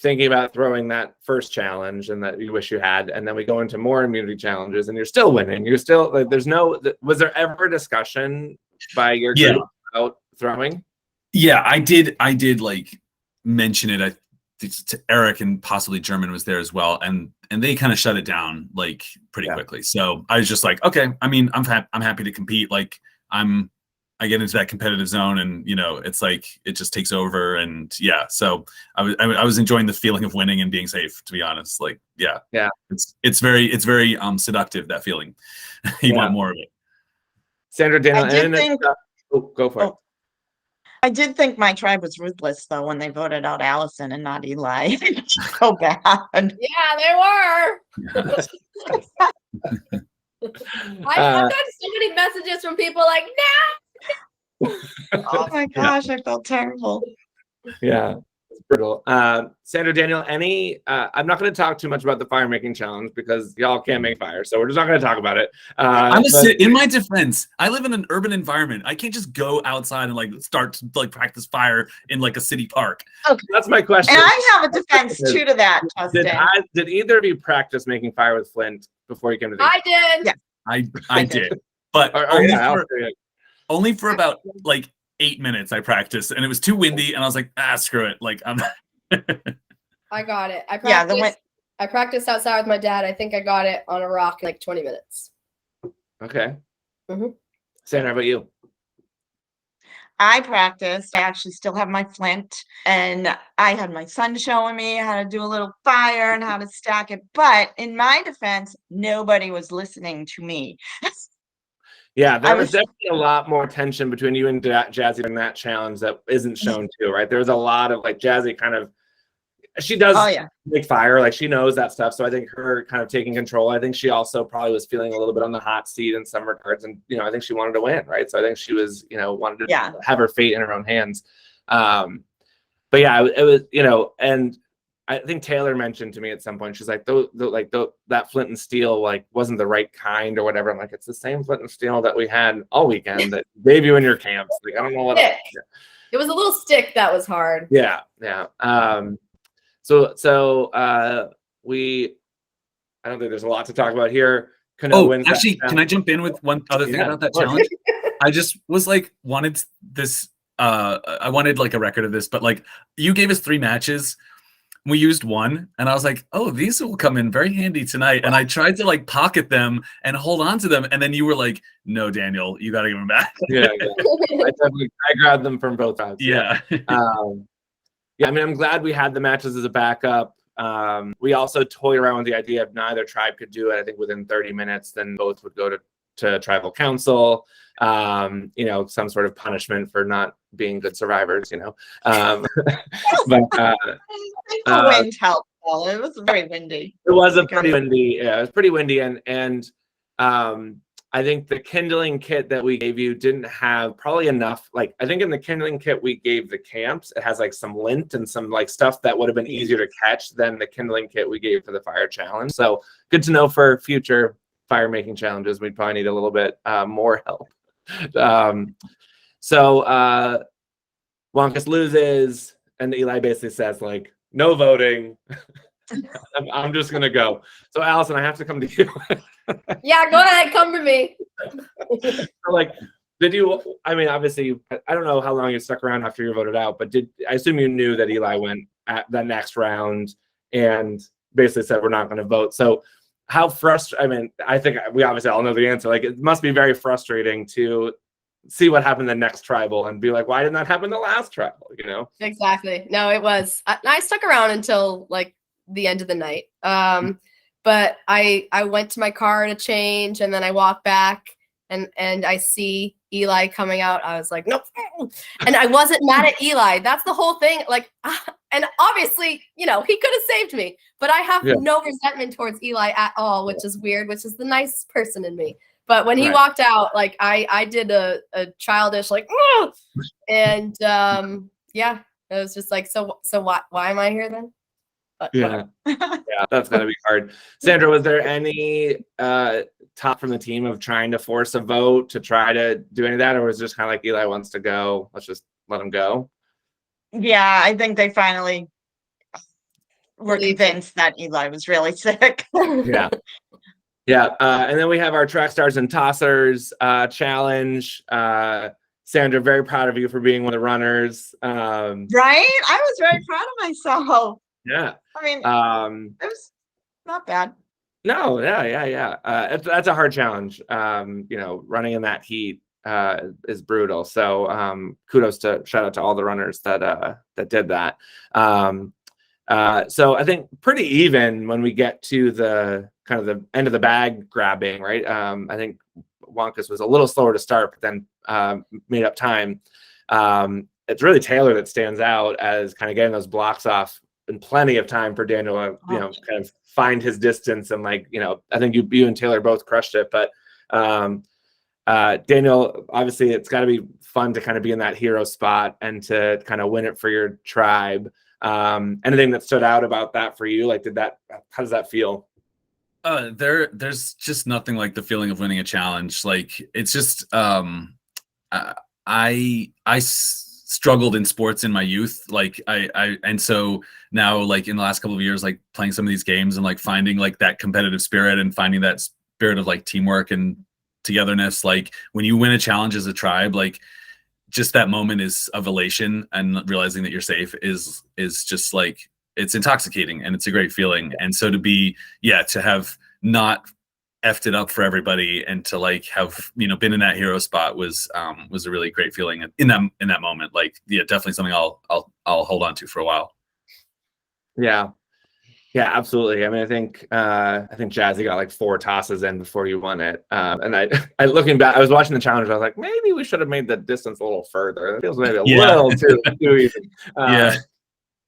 thinking about throwing that first challenge and that you wish you had, and then we go into more immunity challenges and you're still winning. You're still like, was there ever a discussion by your group about throwing? Yeah, I did like mention it. I think to Eric, and possibly German was there as well. And they kind of shut it down like pretty quickly. So I was just like, okay, I'm happy to compete. Like I get into that competitive zone and, it's like, it just takes over. And so I was enjoying the feeling of winning and being safe, to be honest. Like, it's very seductive, that feeling. You want more of it. Sandra, Daniel, go for it. I did think my tribe was ruthless though, when they voted out Allison and not Eli. So bad. Yeah, they were. I've gotten so many messages from people like, no. Oh my gosh, I felt terrible. Yeah, it's brutal. Sandra, Daniel, I'm not going to talk too much about the fire making challenge because y'all can't make fire, so we're just not going to talk about it. In my defense, I live in an urban environment. I can't just go outside and like start to like practice fire in like a city park. Okay, that's my question. And I have a defense too to that, Justin. Did either of you practice making fire with flint before you came to the I did. Yeah. I did, but only for about like 8 minutes I practiced, and it was too windy, and I was like, screw it. Like I'm. I got it. I practiced outside with my dad. I think I got it on a rock in like 20 minutes. Okay. Mm-hmm. Sandra, how about you? I practiced. I actually still have my flint, and I had my son showing me how to do a little fire and how to stack it. But in my defense, nobody was listening to me. Yeah, there was definitely a lot more tension between you and Jazzy in that challenge that isn't shown too, right? There's a lot of like Jazzy kind of, she does make fire, like she knows that stuff. So I think her kind of taking control, I think she also probably was feeling a little bit on the hot seat in some regards. And, I think she wanted to win, right? So I think she was, wanted to have her fate in her own hands. But yeah, it was, and I think Taylor mentioned to me at some point, she's like, that flint and steel like wasn't the right kind or whatever. I'm like, it's the same flint and steel that we had all weekend that gave you in your camps. Like, I don't know what. It was a little stick that was hard. Yeah. So I don't think there's a lot to talk about here. Actually, can I jump in with one other thing about that challenge? I just was like, wanted this. I wanted like a record of this, but like you gave us 3 matches. We used one, and I was like, "Oh, these will come in very handy tonight." And I tried to like pocket them and hold on to them, and then you were like, "No, Daniel, you got to give them back." Yeah. I grabbed them from both sides. Yeah. I mean, I'm glad we had the matches as a backup. We also toyed around with the idea of neither tribe could do it. I think within 30 minutes, then both would go to tribal council. Some sort of punishment for not being good survivors. But the wind helped. It was very windy. It was pretty windy. Yeah, it was pretty windy, and I think the kindling kit that we gave you didn't have probably enough. Like, I think in the kindling kit we gave the camps, it has like some lint and some like stuff that would have been easier to catch than the kindling kit we gave for the fire challenge. So good to know for future fire making challenges. We'd probably need a little bit more help. So Wonkus loses, and Eli basically says like, no voting. I'm just gonna go. So Allison, I have to come to you. Yeah, go ahead, come to me. Like, did you? I mean, obviously, I don't know how long you stuck around after you voted out, but I assume you knew that Eli went at the next round and basically said we're not going to vote. So how frustrating? I mean, I think we obviously all know the answer. Like, it must be very frustrating to see what happened the next tribal and be like, why didn't that happen the last tribal? Exactly. No, it was. I stuck around until like the end of the night. But I went to my car to change, and then I walked back and I see Eli coming out. I was like, nope. And I wasn't mad at Eli. That's the whole thing. Like, and obviously, he could have saved me, but I have no resentment towards Eli at all, which is weird, which is the nice person in me. But when he walked out, like I did a childish like, oh! And it was just like, so why am I here then? But, yeah, that's gotta be hard. Sandra, was there any talk from the team of trying to force a vote to try to do any of that, or was it just kind of like Eli wants to go, let's just let him go? Yeah, I think they finally were convinced that Eli was really sick. Yeah. And then we have our track stars and tossers challenge. Sandra, very proud of you for being one of the runners. Right? I was very proud of myself. Yeah. I mean, it was not bad. No, yeah. That's a hard challenge. Running in that heat is brutal. So shout out to all the runners that did that. So I think pretty even when we get to the kind of the end of the bag grabbing, right? I think Wonkus was a little slower to start, but then made up time. It's really Taylor that stands out as kind of getting those blocks off in plenty of time for Daniel to, kind of find his distance. And like, I think you and Taylor both crushed it, but Daniel, obviously it's got to be fun to kind of be in that hero spot and to kind of win it for your tribe. Anything that stood out about that for you? Like, how does that feel? There's just nothing like the feeling of winning a challenge. Like, it's just, struggled in sports in my youth. Like and so now, like, in the last couple of years, like playing some of these games and like finding like that competitive spirit and finding that spirit of like teamwork and togetherness. Like, when you win a challenge as a tribe, like, just that moment is of elation, and realizing that you're safe is just like, it's intoxicating and it's a great feeling. And so to have not effed it up for everybody and to like have, been in that hero spot was a really great feeling in that moment. Like, yeah, definitely something I'll hold on to for a while. Yeah, absolutely. I mean, I think Jazzy got like 4 tosses in before you won it. And I looking back, I was watching the challenge. I was like, maybe we should have made the distance a little further. It feels maybe a little too easy.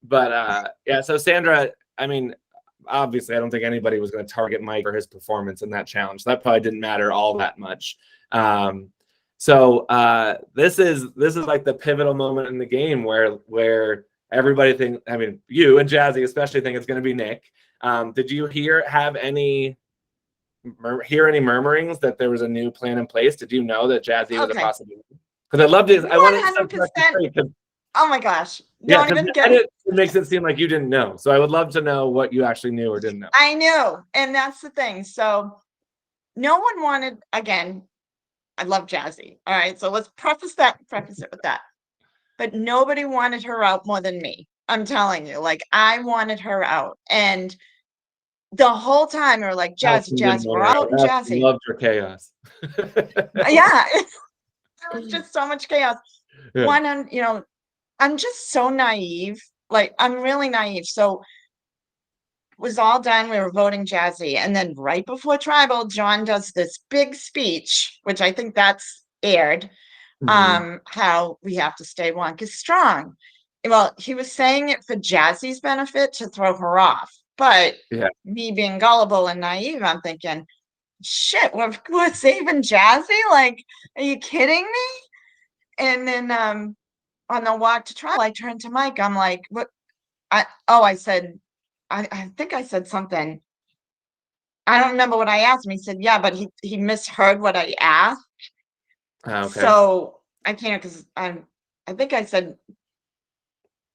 But so Sandra, I mean, obviously, I don't think anybody was going to target Mike for his performance in that challenge. That probably didn't matter all that much. So this is like the pivotal moment in the game where everybody thinks, I mean, you and Jazzy especially think it's going to be Nick. Did you hear any murmurings that there was a new plan in place? Did you know that Jazzy was a possibility? Because I loved it. 100%. Oh my gosh. It makes it seem like you didn't know. So I would love to know what you actually knew or didn't know. I knew. And that's the thing. So no one wanted, again, I love Jazzy. All right. So let's preface it with that. But nobody wanted her out more than me. I'm telling you, like, I wanted her out. And the whole time we were like, Jazzy, we're out and Jazzy. Loved her chaos. Yeah. It was just so much chaos. Yeah. I'm just so naive. Like, I'm really naive. So it was all done. We were voting Jazzy. And then right before Tribal, John does this big speech, which I think that's aired. How we have to stay Wonka strong. Well, he was saying it for Jazzy's benefit to throw her off. But me being gullible and naive, I'm thinking, shit, we're saving Jazzy? Like, are you kidding me? And then on the walk to Tribal, I turned to Mike. I'm like, what? I think I said something. I don't remember what I asked him. He said, yeah, but he misheard what I asked. Okay. So I can't, because I think I said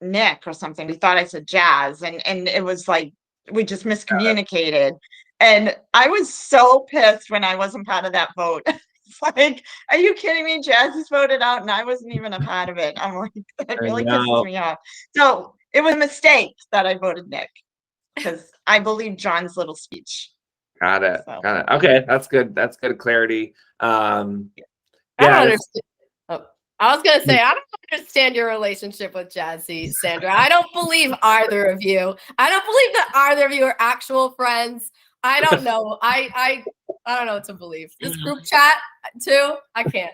Nick or something. He thought I said Jazz, and it was like we just miscommunicated. And I was so pissed when I wasn't part of that vote. It's like, are you kidding me? Jazzy's voted out, and I wasn't even a part of it. I'm like, that really pisses me off. So it was a mistake that I voted Nick, because I believe John's little speech. Got it. Okay, that's good. That's good clarity. I don't understand. I was gonna say, I don't understand your relationship with Jazzy, Sandra. I don't believe either of you. I don't believe that either of you are actual friends. I don't know. I don't know what to believe. This group chat too, I can't.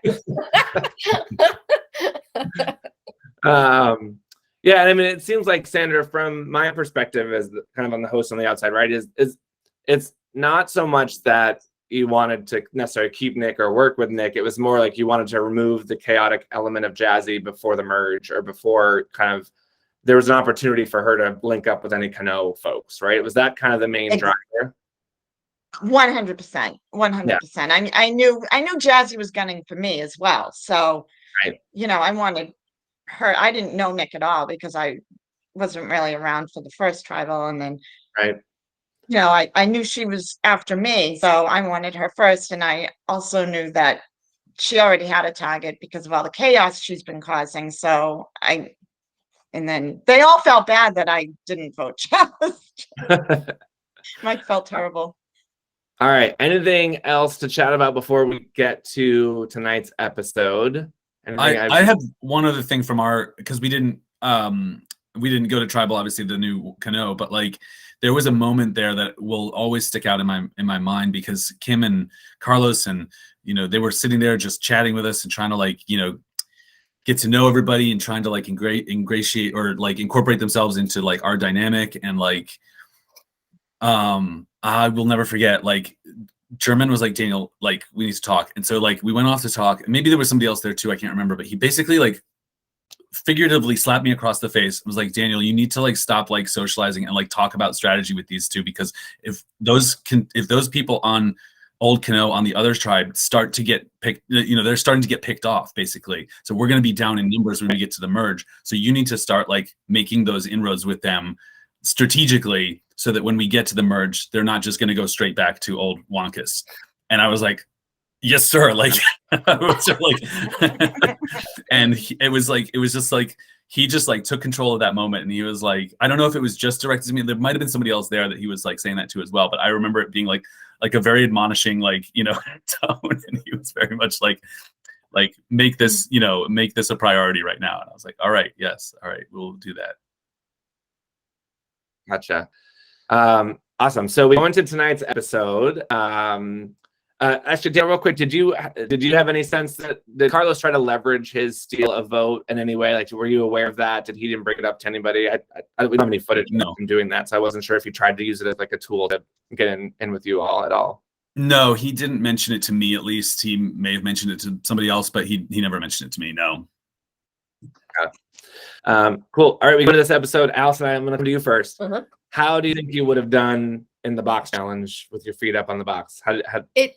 Yeah, I mean, it seems like, Sandra, from my perspective as kind of on the host on the outside, right, is it's not so much that you wanted to necessarily keep Nick or work with Nick. It was more like you wanted to remove the chaotic element of Jazzy before the merge, or before kind of there was an opportunity for her to link up with any Kano folks, right? Was that kind of the main driver? 100%. 100%. I knew Jazzy was gunning for me as well. So, I wanted her. I didn't know Nick at all, because I wasn't really around for the first Tribal. And then, I knew she was after me, so I wanted her first. And I also knew that she already had a target because of all the chaos she's been causing. So and then they all felt bad that I didn't vote Jazz. Mike felt terrible. All right. Anything else to chat about before we get to tonight's episode? I have one other thing from because we didn't go to Tribal, obviously, the new Kano, but like there was a moment there that will always stick out in my mind, because Kim and Carlos and they were sitting there just chatting with us and trying to get to know everybody and trying to ingratiate or incorporate themselves into our dynamic. And I will never forget German was like, Daniel, like, we need to talk. And so like we went off to talk. Maybe there was somebody else there too. I can't remember, but he basically like figuratively slapped me across the face. It was like, Daniel, you need to like stop like socializing and like talk about strategy with these two, because if those people on Old Cano on the other tribe start to get picked, they're starting to get picked off basically. So we're going to be down in numbers when we get to the merge. So you need to start like making those inroads with them strategically, so that when we get to the merge, they're not just going to go straight back to old Wonkus. And I was like, yes, sir. Like, and it was just like, he just like took control of that moment. And he was like, I don't know if it was just directed to me. There might've been somebody else there that he was like saying that to as well. But I remember it being like a very admonishing, like, tone. And he was very much like make this a priority right now. And I was like, all right, yes. All right, we'll do that. Gotcha. Awesome. So we went to tonight's episode. Actually, Dan, real quick, did you have any sense that did Carlos try to leverage his steal a vote in any way? Like, were you aware of that? Did he didn't bring it up to anybody? We don't have any footage of him doing that, so I wasn't sure if he tried to use it as like a tool to get in with you all at all. No, he didn't mention it to me. At least he may have mentioned it to somebody else, but he never mentioned it to me. No. Cool. All right, we go to this episode. Allison, I'm going to come to you first. How do you think you would have done in the box challenge with your feet up on the box? I think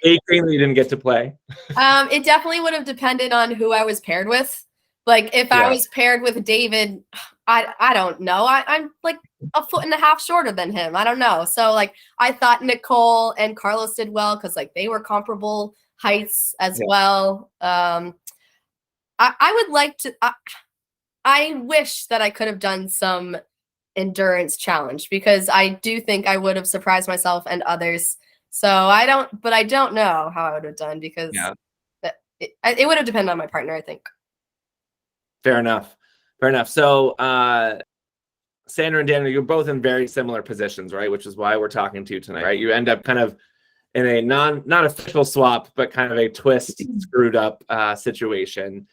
you didn't get to play. It definitely would have depended on who I was paired with. Like if I was paired with David, I don't know. I'm like a foot and a half shorter than him. I don't know. So like I thought Nicole and Carlos did well because like they were comparable heights as well. I would like to. I wish that I could have done some endurance challenge, because I do think I would have surprised myself and others. So I don't know how I would have done, because it would have depended on my partner, I think. Fair enough. So Sandra and Daniel, you're both in very similar positions, right? Which is why we're talking to you tonight, right? You end up kind of in a not official swap, but kind of a twist, screwed up situation.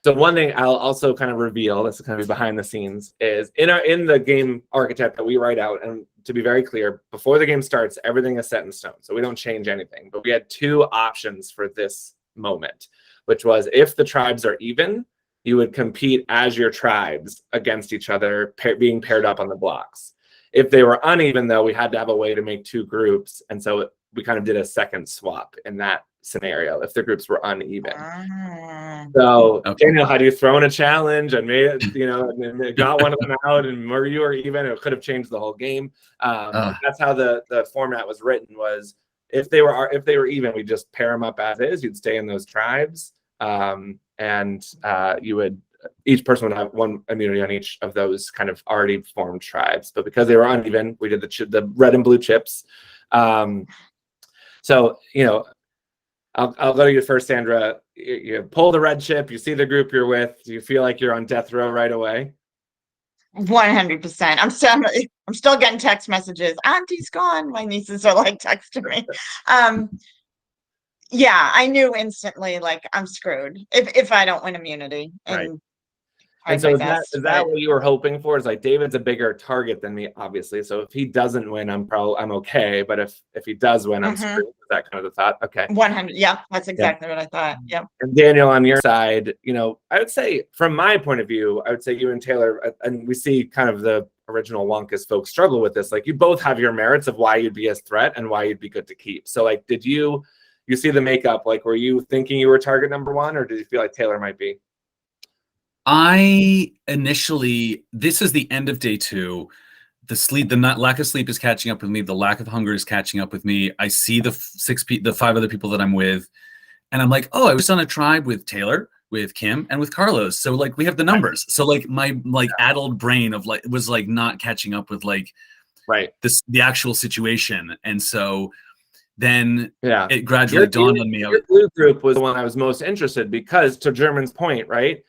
So one thing I'll also kind of reveal, this is kind of behind the scenes, is in the game archetype that we write out, and to be very clear, before the game starts, everything is set in stone, so we don't change anything. But we had two options for this moment, which was if the tribes are even, you would compete as your tribes against each other, being paired up on the blocks. If they were uneven, though, we had to have a way to make two groups, and so we kind of did a second swap in that scenario if the groups were uneven. So Daniel, how do you throw in a challenge and made it, and got one of them out, and where you were even, it could have changed the whole game. That's how the format was written, was if they were even, we just pair them up as is. You'd stay in those tribes, and each person would have one immunity on each of those kind of already formed tribes. But because they were uneven, we did the red and blue chips. So I'll go to you first, Sandra. You pull the red chip, you see the group you're with. Do you feel like you're on death row right away? 100%. I'm still getting text messages. Auntie's gone. My nieces are like texting me. Yeah, I knew instantly, like, I'm screwed if I don't win immunity. And so is that what you were hoping for? Is like, David's a bigger target than me, obviously. So if he doesn't win, I'm okay. But if he does win, I'm screwed. Is that kind of the thought? Okay. 100. Yeah, that's exactly what I thought. Yep. And Daniel, on your side, I would say, from my point of view, I would say you and Taylor, and we see kind of the original Wonkus folks struggle with this. Like, you both have your merits of why you'd be a threat and why you'd be good to keep. So like, did you see the makeup? Like, were you thinking you were target number one, or did you feel like Taylor might be? I initially, this is the end of day 2. The lack of sleep is catching up with me. The lack of hunger is catching up with me. I see the 5 other people that I'm with, and I'm like, oh, I was on a tribe with Taylor, with Kim, and with Carlos. So like, we have the numbers. So like, my addled brain of like was like not catching up with like the actual situation, and so then it gradually dawned on me. Your blue group was the one I was most interested, because to German's point, right?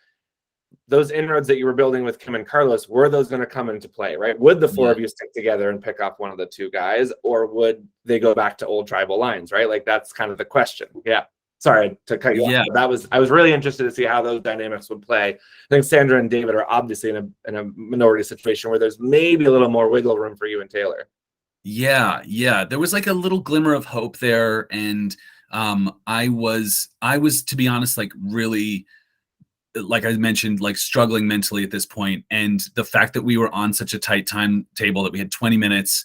Those inroads that you were building with Kim and Carlos, were those going to come into play, right? Would the 4 of you stick together and pick off one of the 2 guys, or would they go back to old tribal lines, right? Like, that's kind of the question. Yeah. Sorry to cut you off. I was really interested to see how those dynamics would play. I think Sandra and David are obviously in a minority situation where there's maybe a little more wiggle room for you and Taylor. Yeah. There was like a little glimmer of hope there, and I was to be honest, like really, like I mentioned, like struggling mentally at this point, and the fact that we were on such a tight timetable that we had 20 minutes,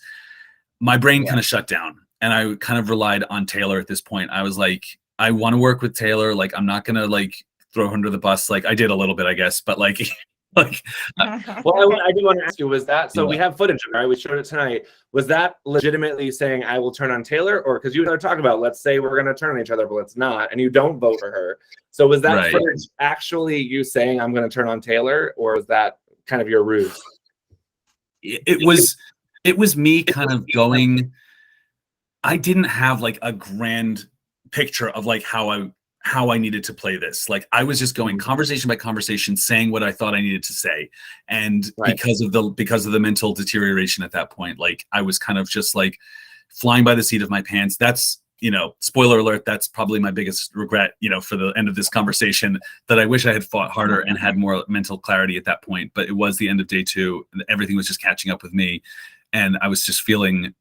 my brain kind of shut down, and I kind of relied on Taylor at this point. I was like, I want to work with Taylor. Like, I'm not gonna like throw her under the bus. Like I did a little bit, I guess, but like, like, Well, I do want to ask you, was that, so Yeah. we have footage, right? We showed it tonight. Was that legitimately saying, I will turn on Taylor? Or because you and I were talking about, let's say we're going to turn on each other, but let's not, and you don't vote for her. So was that Right. footage actually you saying, I'm going to turn on Taylor? Or was that kind of your ruse? It was me kind of going, I didn't have like a grand picture of like how I needed to play this. Like I was just going conversation by conversation, saying what I thought I needed to say. And Right. because of the mental deterioration at that point, like I was kind of just like flying by the seat of my pants. That's, you know, spoiler alert, that's probably my biggest regret, you know, for the end of this conversation, that I wish I had fought harder and had more mental clarity at that point. But it was the end of day 2 and everything was just catching up with me. And I was just feeling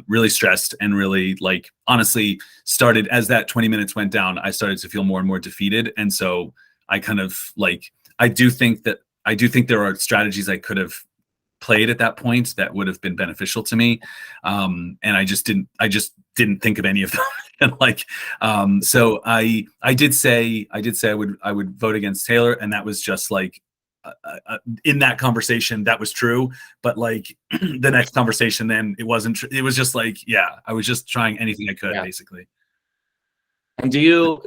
really stressed and really, like, honestly, started as that 20 minutes went down, I started to feel more and more defeated. And so I kind of like, I do think there are strategies I could have played at that point that would have been beneficial to me. And I just didn't think of any of them. And like, so I did say I would vote against Taylor. And that was just like, in that conversation, that was true. But like the next conversation, then it wasn't true. It was just like, yeah, I was just trying anything I could, basically. And do you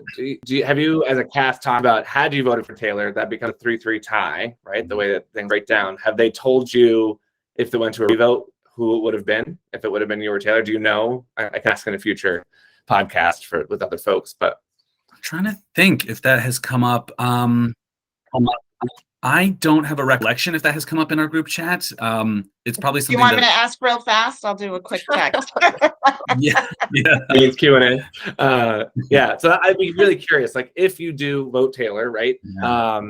have you as a cast talked about, had you voted for Taylor, that becomes a 3-3 tie, right? The way that things break down. Have they told you if they went to a revote who it would have been, if it would have been you or Taylor? Do you know? I can ask in a future podcast with other folks, but I'm trying to think if that has come up. I don't have a recollection if that has come up in our group chat. It's probably something. You want me to ask real fast? I'll do a quick text. Yeah. It's Q&A. Yeah, so I'd be really curious, like if you do vote Taylor, right? Yeah.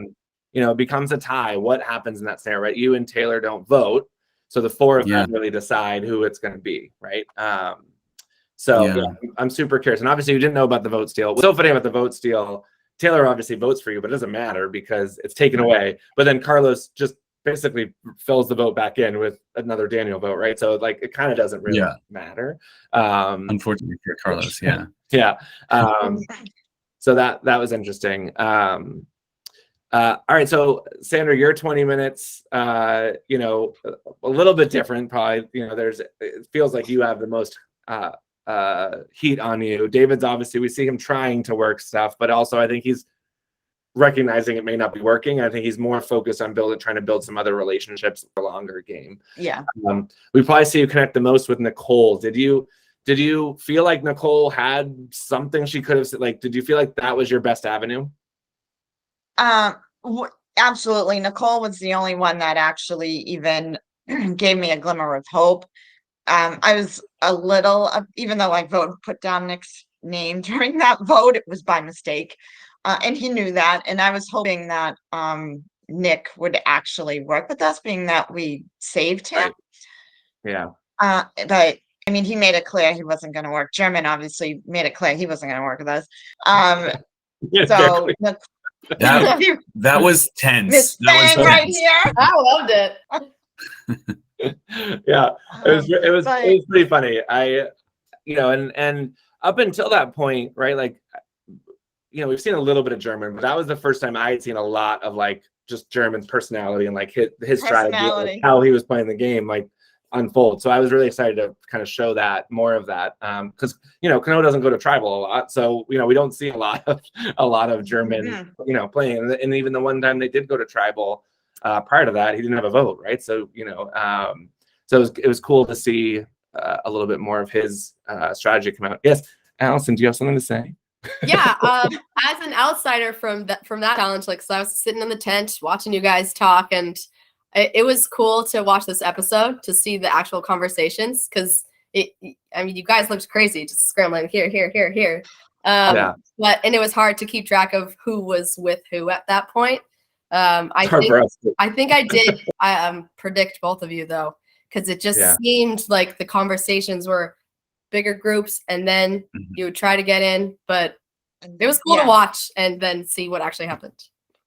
You know, it becomes a tie. What happens in that scenario, right? You and Taylor don't vote, so the 4 of them really decide who it's going to be, right? So I'm super curious, and obviously you didn't know about the vote steal. What's so funny about the vote steal? Taylor obviously votes for you, but it doesn't matter because it's taken away. But then Carlos just basically fills the vote back in with another Daniel vote, right? So like it kind of doesn't really matter. Unfortunately for Carlos, yeah. So that was interesting. All right, so Sandra, your 20 minutes, you know, a little bit different, probably. You know, it feels like you have the most heat on you. David's obviously, we see him trying to work stuff, but also I think he's recognizing it may not be working. I think he's more focused on trying to build some other relationships for a longer game. Yeah. We probably see you connect the most with Nicole. Did you feel like Nicole had something she could have said? Like, did you feel like that was your best avenue? Absolutely. Nicole was the only one that actually even gave me a glimmer of hope. I was a little, even though I put down Nick's name during that vote, it was by mistake. And he knew that. And I was hoping that Nick would actually work with us, being that we saved him. Right. Yeah. But I mean, he made it clear he wasn't going to work. German obviously made it clear he wasn't going to work with us. So that was tense. Miss That was right tense. here. I loved it. Yeah, it was pretty funny. You know, and up until that point, right? Like, you know, we've seen a little bit of German, but that was the first time I had seen a lot of like just German's personality and like his strategy, like how he was playing the game, like unfold. So I was really excited to kind of show that more of that, because you know, Kano doesn't go to tribal a lot, so you know we don't see a lot of German, you know, playing. And even the one time they did go to tribal, prior to that, he didn't have a vote, right? So you know, so it was cool to see a little bit more of his strategy come out. Yes, Allison, do you have something to say? Yeah, as an outsider from that challenge, like, so I was sitting in the tent watching you guys talk, and it was cool to watch this episode to see the actual conversations, because I mean, you guys looked crazy, just scrambling here. But it was hard to keep track of who was with who at that point. I think I did predict both of you though, because it just seemed like the conversations were bigger groups, and then you would try to get in, but it was cool to watch and then see what actually happened.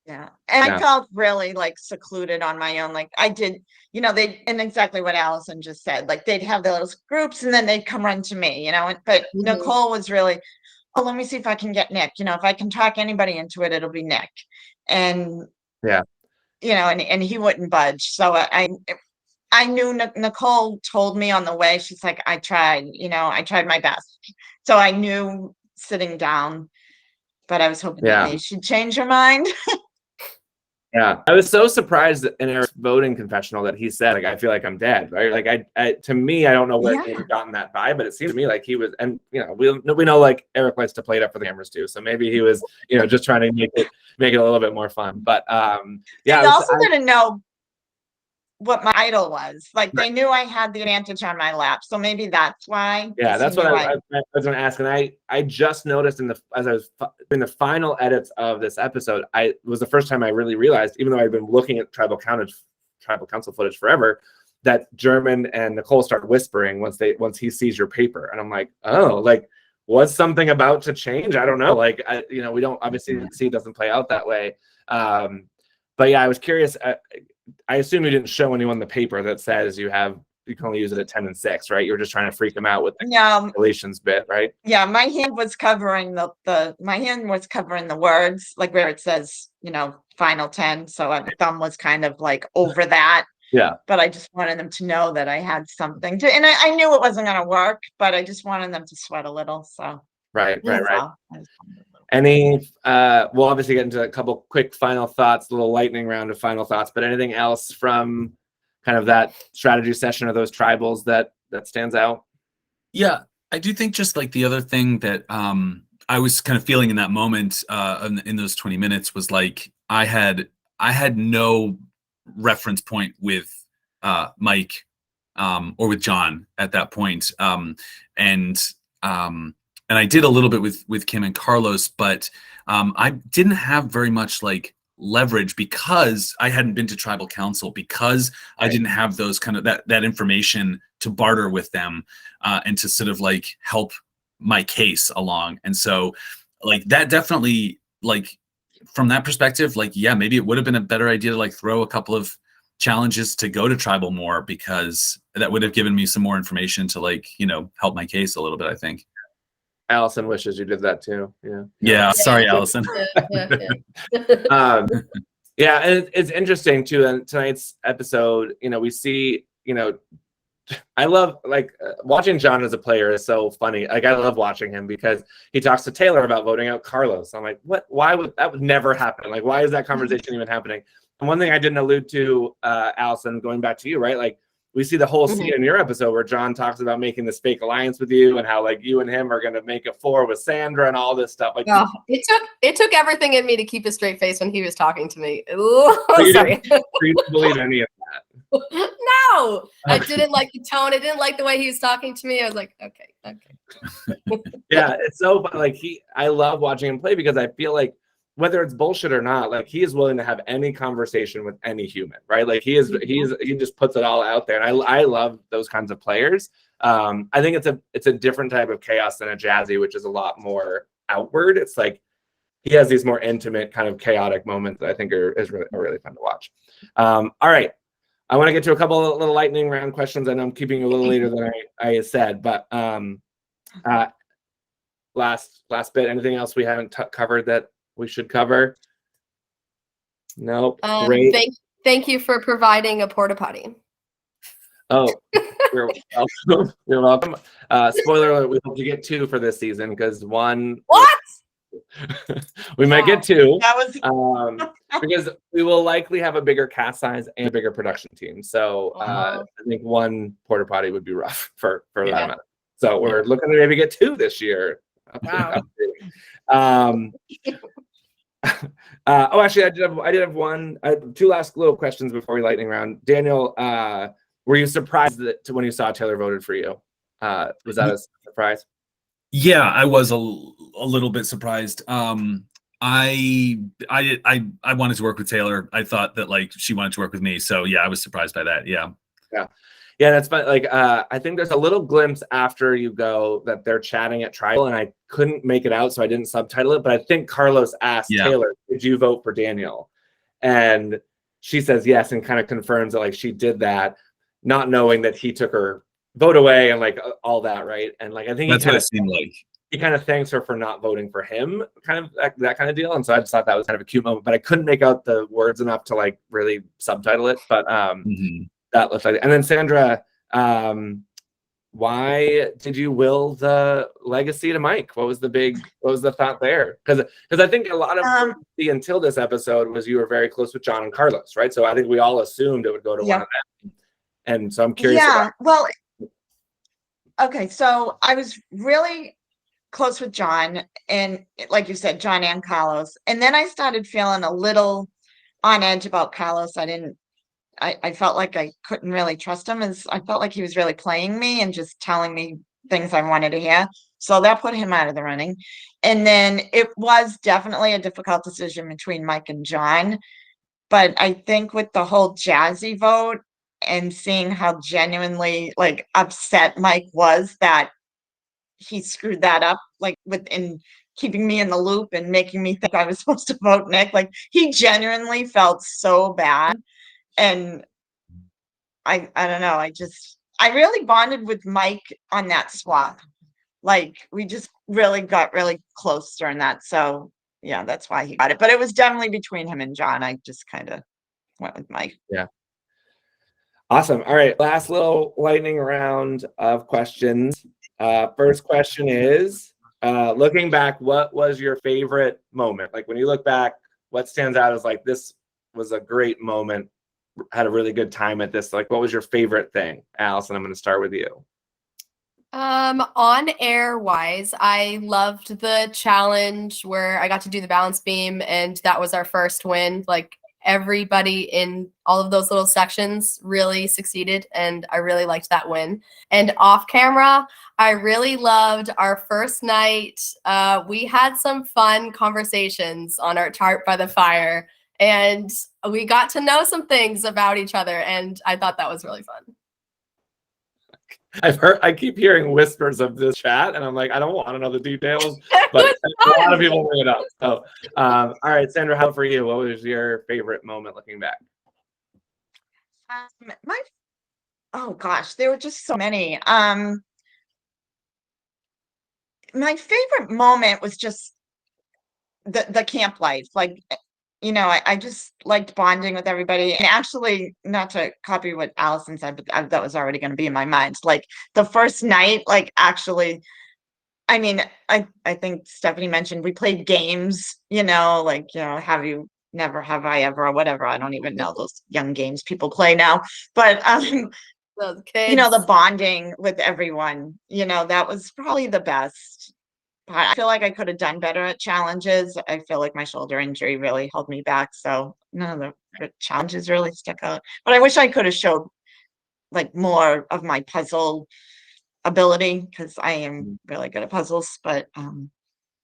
Yeah. And I felt really like secluded on my own. Like I did, and exactly what Allison just said, like they'd have those groups and then they'd come run to me, but Nicole was really, oh, let me see if I can get Nick. If I can talk anybody into it, it'll be Nick. And and he wouldn't budge. So I knew Nicole told me on the way, she's like, I tried my best. So I knew sitting down, but I was hoping that she'd change her mind. Yeah, I was so surprised in Eric's voting confessional that he said, like, I feel like I'm dead, right? Like, I to me, I don't know where he had gotten that vibe, but it seemed to me like he was, and we know like Eric likes to play it up for the cameras too, so maybe he was, just trying to make it a little bit more fun. But I also didn't know what my idol was. Like they knew I had the advantage on my lap, so maybe that's why. Yeah, that's what I was going to ask, and I just noticed as I was in the final edits of this episode, it was the first time I really realized, even though I've been looking at tribal council footage forever, that German and Nicole start whispering once he sees your paper, and I'm like, oh, like was something about to change? I don't know. Like we don't obviously see it doesn't play out that way. But yeah, I was curious. I assume you didn't show anyone the paper that says you can only use it at 10 and 6, right? You were just trying to freak them out with the relations bit, right? Yeah, my hand was covering the words, like where it says, final 10. So my thumb was kind of like over that. Yeah. But I just wanted them to know that I had something to, and I knew it wasn't going to work, but I just wanted them to sweat a little. So right. We'll obviously get into a couple quick final thoughts, a little lightning round of final thoughts, but anything else from kind of that strategy session or those tribals that stands out? Yeah, I do think just like the other thing that I was kind of feeling in that moment in those 20 minutes was like I had no reference point with Mike or with John at that point. And I did a little bit with Kim and Carlos, but I didn't have very much like leverage because I hadn't been to tribal council, because I didn't have those kind of that information to barter with them and to sort of like help my case along. And so like that definitely, like from that perspective, like, yeah, maybe it would have been a better idea to like throw a couple of challenges to go to tribal more, because that would have given me some more information to like, help my case a little bit, I think. Allison wishes you did that too. Yeah. Sorry, Allison. And it's interesting too. In tonight's episode, we see, I love watching John as a player is so funny. Like I love watching him because he talks to Taylor about voting out Carlos. I'm like, what? Why would that would never happen? Like, why is that conversation even happening? And one thing I didn't allude to, Allison, going back to you, right? Like, we see the whole scene in your episode where John talks about making this fake alliance with you and how like you and him are going to make a 4 with Sandra and all this stuff. Like, it took everything in me to keep a straight face when he was talking to me. Ooh, sorry. You didn't believe any of that. No, I didn't like the tone. I didn't like the way he was talking to me. I was like, okay. Yeah, it's so fun. Like I love watching him play because I feel like whether it's bullshit or not, like he is willing to have any conversation with any human, right? Like he just puts it all out there. And I love those kinds of players. I think it's a different type of chaos than a Jazzy, which is a lot more outward. It's like he has these more intimate kind of chaotic moments that I think are really fun to watch. All right. I want to get to a couple of little lightning round questions. I know I'm keeping you a little later than I said, but last bit, anything else we haven't covered that we should cover? Nope. Great. Thank you for providing a porta potty. Oh, you're welcome. You're welcome. Spoiler alert, we hope to get 2 for this season because 1. What? We might get 2. That was because we will likely have a bigger cast size and a bigger production team. So I think 1 porta potty would be rough for that amount. So we're looking to maybe get 2 this year. Wow. Actually, I did have one. 2 last little questions before we lightning round. Daniel, were you surprised when you saw Taylor voted for you? Was that a surprise? Yeah, I was a little bit surprised. I wanted to work with Taylor. I thought that like she wanted to work with me. So yeah, I was surprised by that. Yeah. Yeah, that's fun. Like, I think there's a little glimpse after you go that they're chatting at Tribal, and I couldn't make it out, so I didn't subtitle it. But I think Carlos asked Taylor, "Did you vote for Daniel?" And she says yes, and kind of confirms that like she did that, not knowing that he took her vote away and like all that, right? And like I think that's what it seemed like. He kind of thanks her for not voting for him, kind of that kind of deal. And so I just thought that was kind of a cute moment, but I couldn't make out the words enough to like really subtitle it. But that looks like it. And then Sandra, why did you will the legacy to Mike? What was the thought there? Because I think a lot of until this episode was you were very close with John and Carlos, right? So I think we all assumed it would go to one of them. And so I'm curious. Yeah, well, okay, so I was really close with John, and like you said, John and Carlos. And then I started feeling a little on edge about Carlos. I felt like I couldn't really trust him, as I felt like he was really playing me and just telling me things I wanted to hear. So that put him out of the running. And then it was definitely a difficult decision between Mike and John. But I think with the whole Jazzy vote and seeing how genuinely like upset Mike was that he screwed that up, like within keeping me in the loop and making me think I was supposed to vote Nick. Like he genuinely felt so bad. And I don't know. I really bonded with Mike on that swap. Like we just really got really close during that. So yeah, that's why he got it. But it was definitely between him and John. I just kind of went with Mike. Yeah. Awesome. All right. Last little lightning round of questions. First question is, looking back, what was your favorite moment? Like when you look back, what stands out as like, this was a great moment, had a really good time at this. Like, what was your favorite thing? Allison, I'm going to start with you. On air wise, I loved the challenge where I got to do the balance beam, and that was our first win. Like everybody in all of those little sections really succeeded, and I really liked that win. And off camera, I really loved our first night. We had some fun conversations on our tarp by the fire, and we got to know some things about each other, and I thought that was really fun. I keep hearing whispers of this chat, and I'm like, I don't want to know the details, but a lot of people bring it up. So, all right, Sandra, how for you? What was your favorite moment looking back? Oh gosh, there were just so many. My favorite moment was just the camp life. Like, you know, I just liked bonding with everybody. And actually, not to copy what Allison said, but that was already going to be in my mind. Like the first night, like actually, I mean, I think Stephanie mentioned we played games, you know, like, you know, have you never, have I ever, or whatever. I don't even know those young games people play now. But, Those kids. you know, the bonding with everyone, you know, that was probably the best. I feel like I could have done better at challenges. I feel like my shoulder injury really held me back. So none of the challenges really stuck out. But I wish I could have showed like more of my puzzle ability, because I am really good at puzzles. But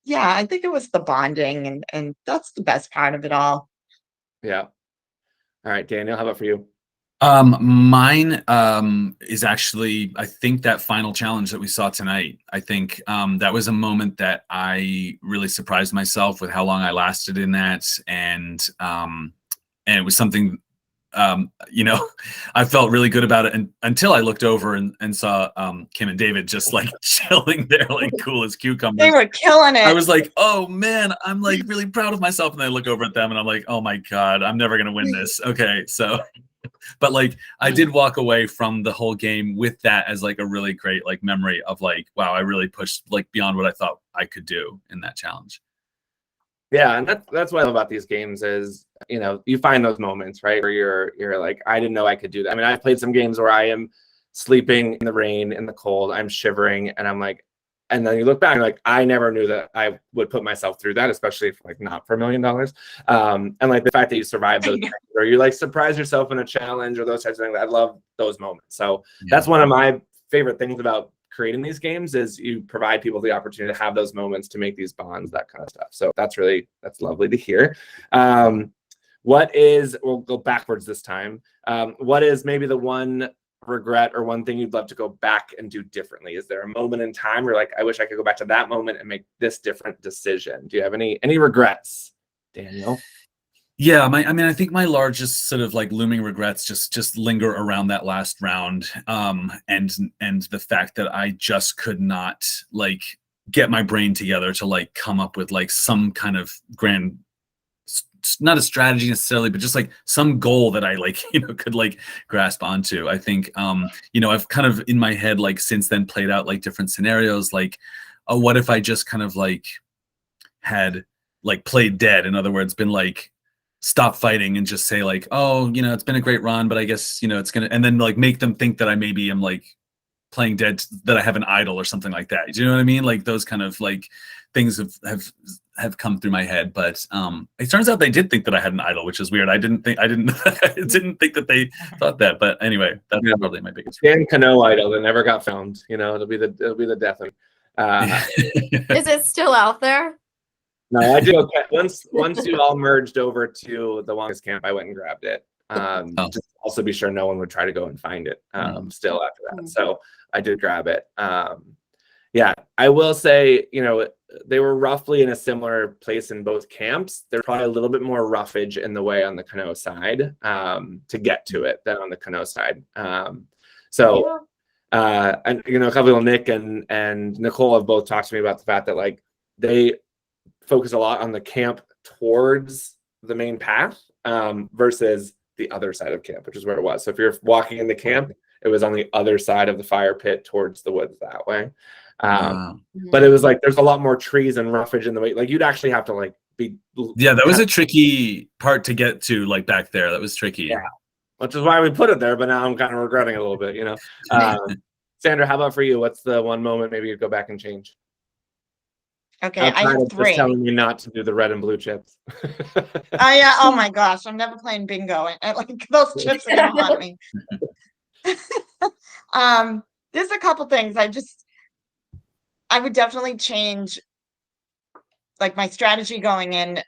yeah, I think it was the bonding, and that's the best part of it all. Yeah. All right, Daniel, how about for you? Mine is actually, I think, that final challenge that we saw tonight. I think that was a moment that I really surprised myself with how long I lasted in that, and it was something, you know, I felt really good about it until I looked over and saw Kim and David just like chilling there, like cool as cucumbers. They were killing it. I was like, oh man, I'm like really proud of myself, and I look over at them and I'm like, oh my god, I'm never gonna win this. Okay, so. But like I did walk away from the whole game with that as like a really great like memory of like, wow, I really pushed like beyond what I thought I could do in that challenge. Yeah, and that's what I love about these games is, you know, you find those moments, right, where you're like, I didn't know I could do that. I mean, I've played some games where I am sleeping in the rain, in the cold, I'm shivering, and I'm like, and then you look back, like, I never knew that I would put myself through that, especially if, like, not for $1 million. And like the fact that you survived those, or you like surprise yourself in a challenge or those types of things. I love those moments. So that's one of my favorite things about creating these games is you provide people the opportunity to have those moments, to make these bonds, that kind of stuff. So that's lovely to hear. We'll go backwards this time. What is maybe the one regret or one thing you'd love to go back and do differently? Is there a moment in time where like, I wish I could go back to that moment and make this different decision? Do you have any regrets, Daniel? Yeah, I think my largest sort of like looming regrets just linger around that last round, and the fact that I just could not like get my brain together to like come up with like some kind of grand, not a strategy necessarily, but just like some goal that I like, could like grasp onto. I think, I've kind of in my head, like since then played out like different scenarios, like, what if I just kind of like had like played dead? In other words, been like, stop fighting and just say like, oh, it's been a great run, but I guess, it's gonna, and then like make them think that I maybe am like playing dead, that I have an idol or something like that. Do you know what I mean? Like those kind of like things have come through my head, but it turns out they did think that I had an idol, which is weird. I didn't think that they thought that, but anyway, that's probably my biggest Dan Cano idol that never got found. It'll be the death of. Is it still out there? No, I did okay. Once you all merged over to the Wonkus camp, I went and grabbed it. Just also be sure no one would try to go and find it still after that. So I did grab it. Yeah, I will say, they were roughly in a similar place in both camps. There's probably a little bit more roughage in the way on the Cano side to get to it than on the Cano side. And a couple of Nick and Nicole have both talked to me about the fact that like they focus a lot on the camp towards the main path versus the other side of camp, which is where it was. So if you're walking in the camp, it was on the other side of the fire pit towards the woods that way. But it was like there's a lot more trees and roughage in the way. Like you'd actually have to like be. Yeah, that was a tricky part to get to, like back there. That was tricky. Yeah, which is why we put it there. But now I'm kind of regretting it a little bit. Sandra, how about for you? What's the one moment maybe you'd go back and change? Okay, I have three. Just telling you not to do the red and blue chips. Yeah. Oh my gosh, I'm never playing bingo. And like those chips are gonna haunt me. There's a couple things I would definitely change, like my strategy going in,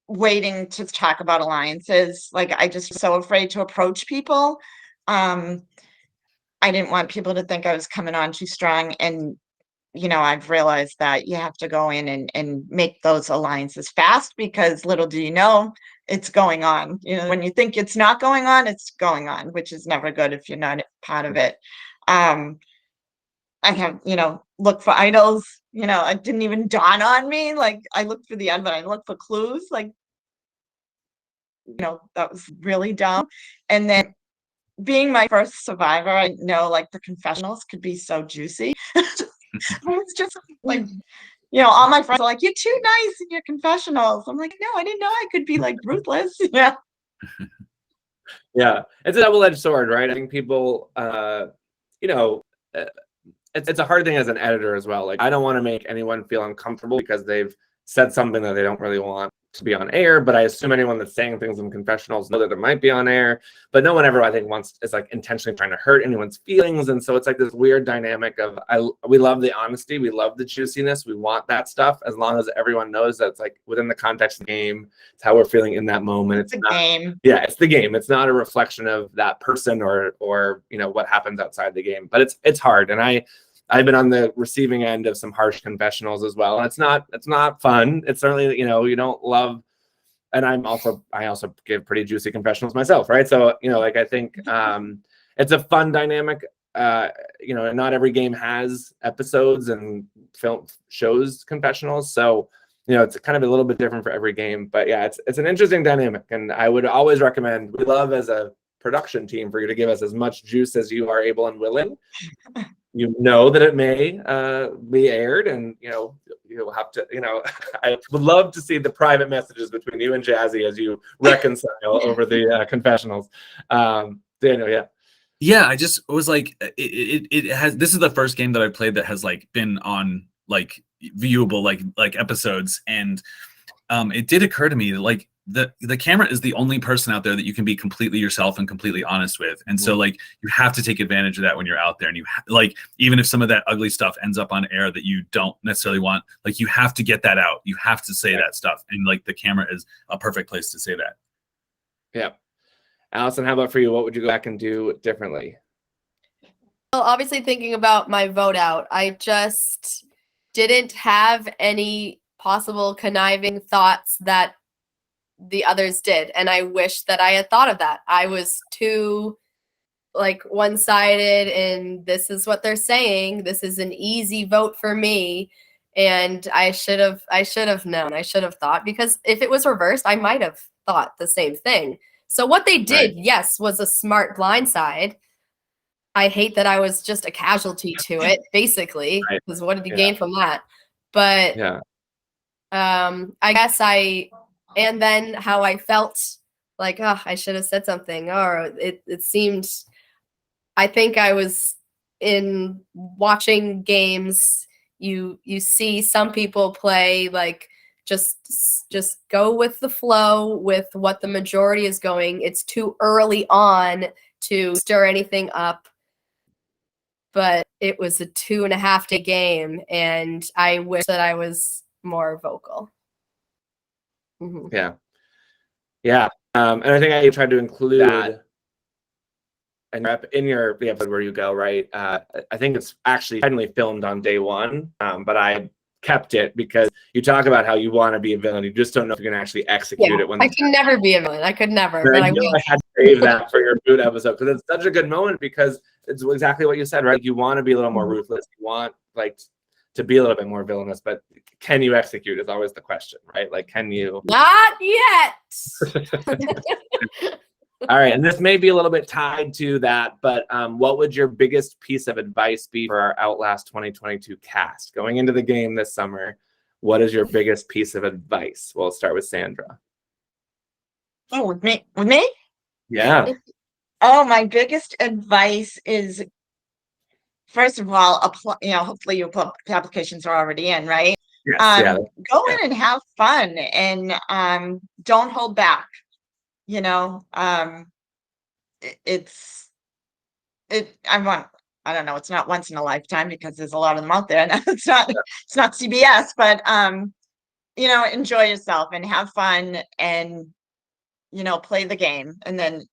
waiting to talk about alliances. Like I just was so afraid to approach people. I didn't want people to think I was coming on too strong, and I've realized that you have to go in and make those alliances fast, because little do you know it's going on. When you think it's not going on, it's going on, which is never good if you're not part of it. I have, look for idols. It didn't even dawn on me. Like I looked for the end, but I looked for clues. Like, that was really dumb. And then being my first survivor, I know like the confessionals could be so juicy. It's just like, all my friends are like, you're too nice in your confessionals. I'm like, no, I didn't know I could be like ruthless. Yeah. Yeah, it's a double-edged sword, right? I think people, it's a hard thing as an editor as well. Like, I don't want to make anyone feel uncomfortable because they've said something that they don't really want to be on air, but I assume anyone that's saying things in confessionals know that it might be on air, but no one ever, I think, is like intentionally trying to hurt anyone's feelings. And so it's like this weird dynamic of we love the honesty, we love the juiciness, we want that stuff, as long as everyone knows that it's like within the context of the game, it's how we're feeling in that moment. It's not, game. Yeah, it's the game. It's not a reflection of that person or what happens outside the game. But it's hard, and I've been on the receiving end of some harsh confessionals as well. And it's not fun. It's certainly, you don't love, and I also give pretty juicy confessionals myself. Right. So, I think it's a fun dynamic. Not every game has episodes and film shows confessionals. So, it's kind of a little bit different for every game, but yeah, it's an interesting dynamic. And I would always recommend, we love as a production team for you to give us as much juice as you are able and willing. That it may be aired, and you'll have to. I would love to see the private messages between you and Jazzy as you reconcile over the confessionals. Daniel, yeah. I just was like, it has. This is the first game that I played that has like been on like viewable like episodes, and it did occur to me that like the camera is the only person out there that you can be completely yourself and completely honest with. And so like you have to take advantage of that when you're out there, and you like, even if some of that ugly stuff ends up on air that you don't necessarily want, like you have to get that out. You have to say that stuff. And like the camera is a perfect place to say that. Yeah. Allison, how about for you? What would you go back and do differently? Well, obviously thinking about my vote out, I just didn't have any possible conniving thoughts that the others did, and I wish that I had thought of that. I was too like one-sided, and this is what they're saying. This is an easy vote for me, and I should have known. I should have thought, because if it was reversed, I might have thought the same thing. So what they did, yes, was a smart blindside. I hate that I was just a casualty to it, basically, because what did you gain from that? But I guess and then how I felt like, oh, I should have said something, or it seemed, I think I was in watching games, you see some people play like just go with the flow with what the majority is going. It's too early on to stir anything up. But it was a 2.5-day game, and I wish that I was more vocal. Mm-hmm. Yeah. And I think I tried to include that in your the episode where you go, right? I think it's actually finally filmed on day one, but I kept it because you talk about how you want to be a villain. You just don't know if you're going to actually execute it. When I can never be a villain. I could never. But I had to save that for your boot episode because it's such a good moment, because it's exactly what you said, right? You want to be a little more ruthless. You want like to be a little bit more villainous, but can you execute is always the question, right? Like, can you? Not yet. All right, and this may be a little bit tied to that, but what would your biggest piece of advice be for our Outlast 2022 cast going into the game this summer? What is your biggest piece of advice? We'll start with Sandra. Oh, with me? With me? Yeah. Oh, my biggest advice is, first of all, hopefully your applications are already in, right? Yes, go in and have fun, and don't hold back. I don't know, it's not once in a lifetime because there's a lot of them out there, and it's not CBS, but enjoy yourself and have fun, and play the game, and then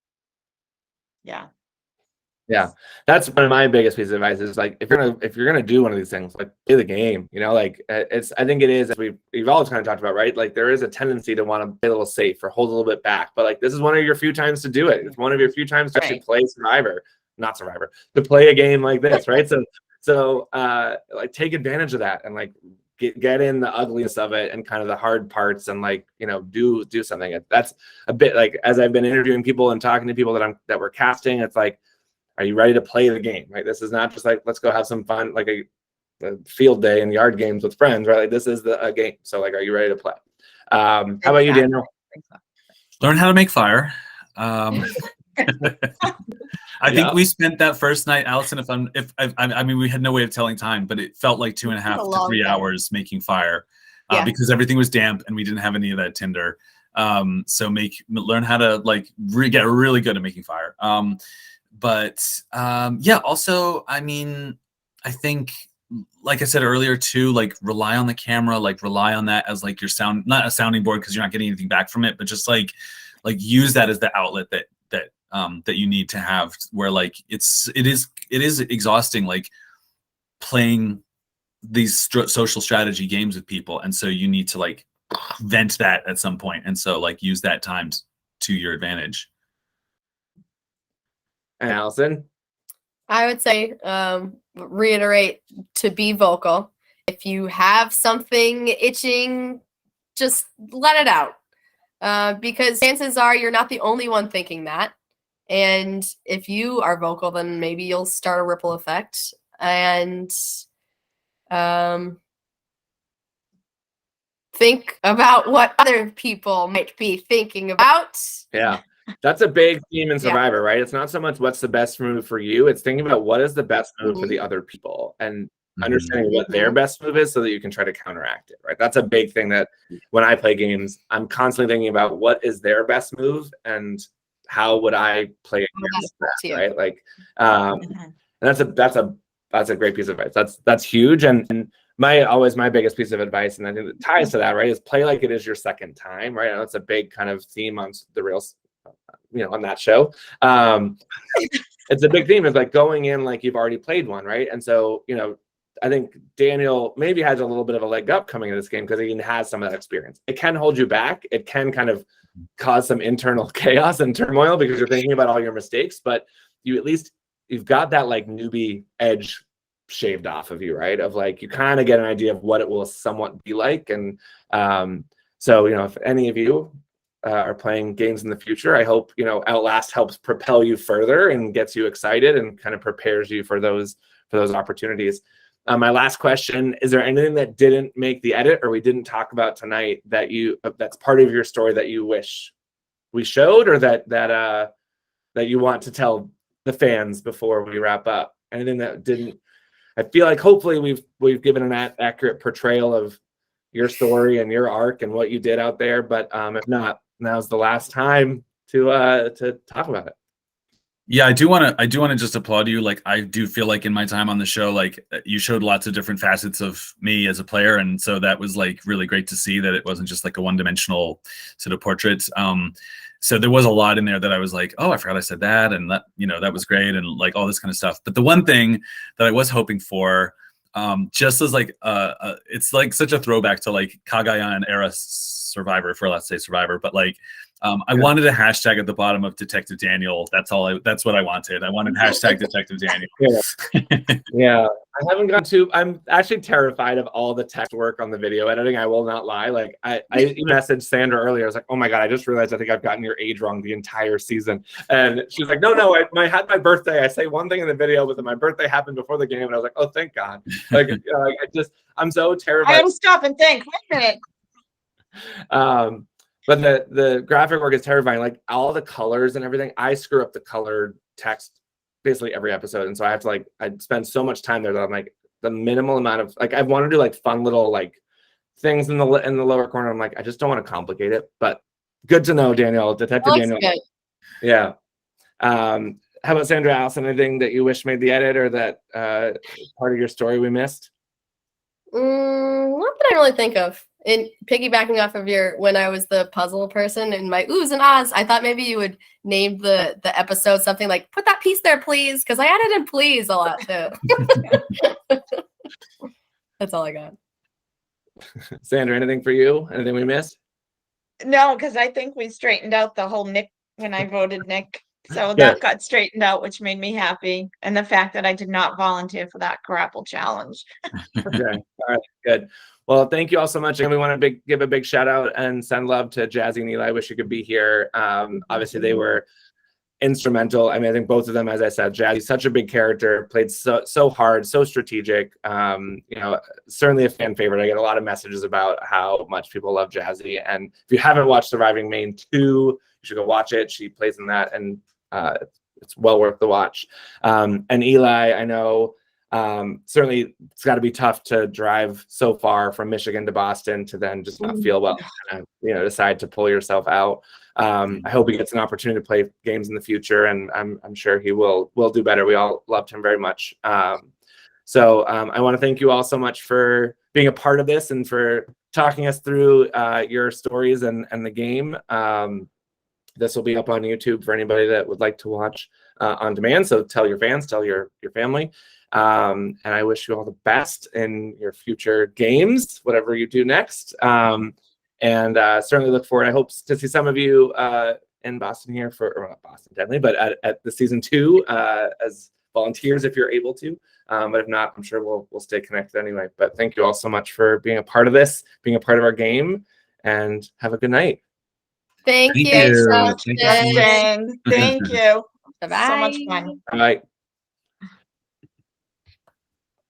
that's one of my biggest pieces of advice is like, if you're gonna do one of these things, like play the game, like I think it is, as we've always kind of talked about, right? Like there is a tendency to want to play a little safe or hold a little bit back, but like this is one of your few times to do it. It's one of your few times to actually play to play a game like this, right? So like take advantage of that and like get in the ugliness of it and kind of the hard parts, and like do something. That's a bit like, as I've been interviewing people and talking to people that we're casting, it's like, are you ready to play the game? Right? This is not just like, let's go have some fun, like a field day and yard games with friends, right? Like this is a game. So like, are you ready to play? How about you, Daniel? Learn how to make fire. I think we spent that first night, Allison, I mean, we had no way of telling time, but it felt like 2.5 to 3 hours making fire because everything was damp and we didn't have any of that tinder. So learn how to like get really good at making fire. Also, I mean, I think, like I said earlier too, like rely on the camera, like rely on that as like your not a sounding board because you're not getting anything back from it, but just like use that as the outlet that you need to have, where like it is exhausting, like playing these social strategy games with people. And so you need to like vent that at some point. And so like use that time to your advantage. And Allison? I would say reiterate to be vocal. If you have something itching, just let it out. Because chances are you're not the only one thinking that. And if you are vocal, then maybe you'll start a ripple effect. And think about what other people might be thinking about. Yeah. That's a big theme in Survivor, right? It's not so much what's the best move for you. It's thinking about what is the best move for the other people and understanding what their best move is so that you can try to counteract it, right? That's a big thing that when I play games, I'm constantly thinking about what is their best move and how would I play against that, right? Like, and that's a great piece of advice. That's huge. And my biggest piece of advice, and I think that ties to that, right, is play like it is your second time, right? And that's a big kind of theme on the Reels, on that show. it's a big theme. It's like going in like you've already played one, right? And so, you know, I think Daniel maybe has a little bit of a leg up coming into this game because he has some of that experience. It can hold you back. It can kind of cause some internal chaos and turmoil because you're thinking about all your mistakes, but you at least you've got that like newbie edge shaved off of you, right? Of like you kind of get an idea of what it will somewhat be like. And so, you know, if any of you are playing games in the future, I hope, you know, Outlast helps propel you further and gets you excited and kind of prepares you for those opportunities. My last question, is there anything that didn't make the edit or we didn't talk about tonight that that's part of your story that you wish we showed, or that you want to tell the fans before we wrap up? Anything that didn't? I feel like hopefully we've given an accurate portrayal of your story and your arc and what you did out there, but if not, now's the last time to talk about it. Yeah, I do want to just applaud you. Like, I do feel like in my time on the show, like you showed lots of different facets of me as a player, and so that was like really great to see that it wasn't just like a one-dimensional sort of portrait. So there was a lot in there that I was like, oh, I forgot I said that, and that, you know, that was great, and like all this kind of stuff. But the one thing that I was hoping for, just as like it's like such a throwback to like Kagayan era Survivor, for let's say Survivor, but like I wanted a hashtag at the bottom of Detective Daniel. That's what I wanted. I wanted hashtag Detective Daniel. Yeah. I haven't gone to, I'm actually terrified of all the text work on the video editing. I will not lie. Like I messaged Sandra earlier. I was like, oh my God, I just realized I think I've gotten your age wrong the entire season. And she's like, no, I had my birthday. I say one thing in the video, but then my birthday happened before the game. And I was like, oh, thank God. Like, you know, like I'm so terrified. I gotta stop and think. Wait a minute. But the graphic work is terrifying. Like all the colors and everything, I screw up the colored text basically every episode, and so I have to like I spend so much time there that I'm like the minimal amount of like I want to do like fun little like things in the lower corner. I'm like I just don't want to complicate it. But good to know, Daniel, Detective Daniel. Good. Yeah. How about Sandra, Allison? Anything that you wish made the edit or that part of your story we missed? Not that I really think of. In piggybacking off of when I was the puzzle person and my oohs and ahs, I thought maybe you would name the episode something like "Put that piece there, please," because I added in "please" a lot too. That's all I got. Sandra, anything for you? Anything we missed? No, because I think we straightened out the whole Nick when I voted Nick. So that got straightened out, which made me happy. And the fact that I did not volunteer for that grapple challenge. Okay. All right. Good. Well, thank you all so much. And we want to give a big shout out and send love to Jazzy and Eli. I wish you could be here. Obviously, they were instrumental. I mean, I think both of them, as I said, Jazzy's such a big character, played so hard, so strategic. You know, certainly a fan favorite. I get a lot of messages about how much people love Jazzy. And if you haven't watched Surviving Maine 2, you should go watch it. She plays in that, and it's well worth the watch. And Eli, I know. Certainly it's got to be tough to drive so far from Michigan to Boston to then just not feel well and, you know, decide to pull yourself out. I hope he gets an opportunity to play games in the future, and I'm sure he will do better. We all loved him very much. So I want to thank you all so much for being a part of this and for talking us through your stories and the game. This will be up on YouTube for anybody that would like to watch on demand. So tell your fans, tell your family. And I wish you all the best in your future games, whatever you do next. And certainly look forward. I hope to see some of you in Boston here or not Boston, definitely, but at the season 2 as volunteers if you're able to. But if not, I'm sure we'll stay connected anyway. But thank you all so much for being a part of this, being a part of our game, and have a good night. Thank you. Thank you. Thank you. Bye-bye. So much fun. All right.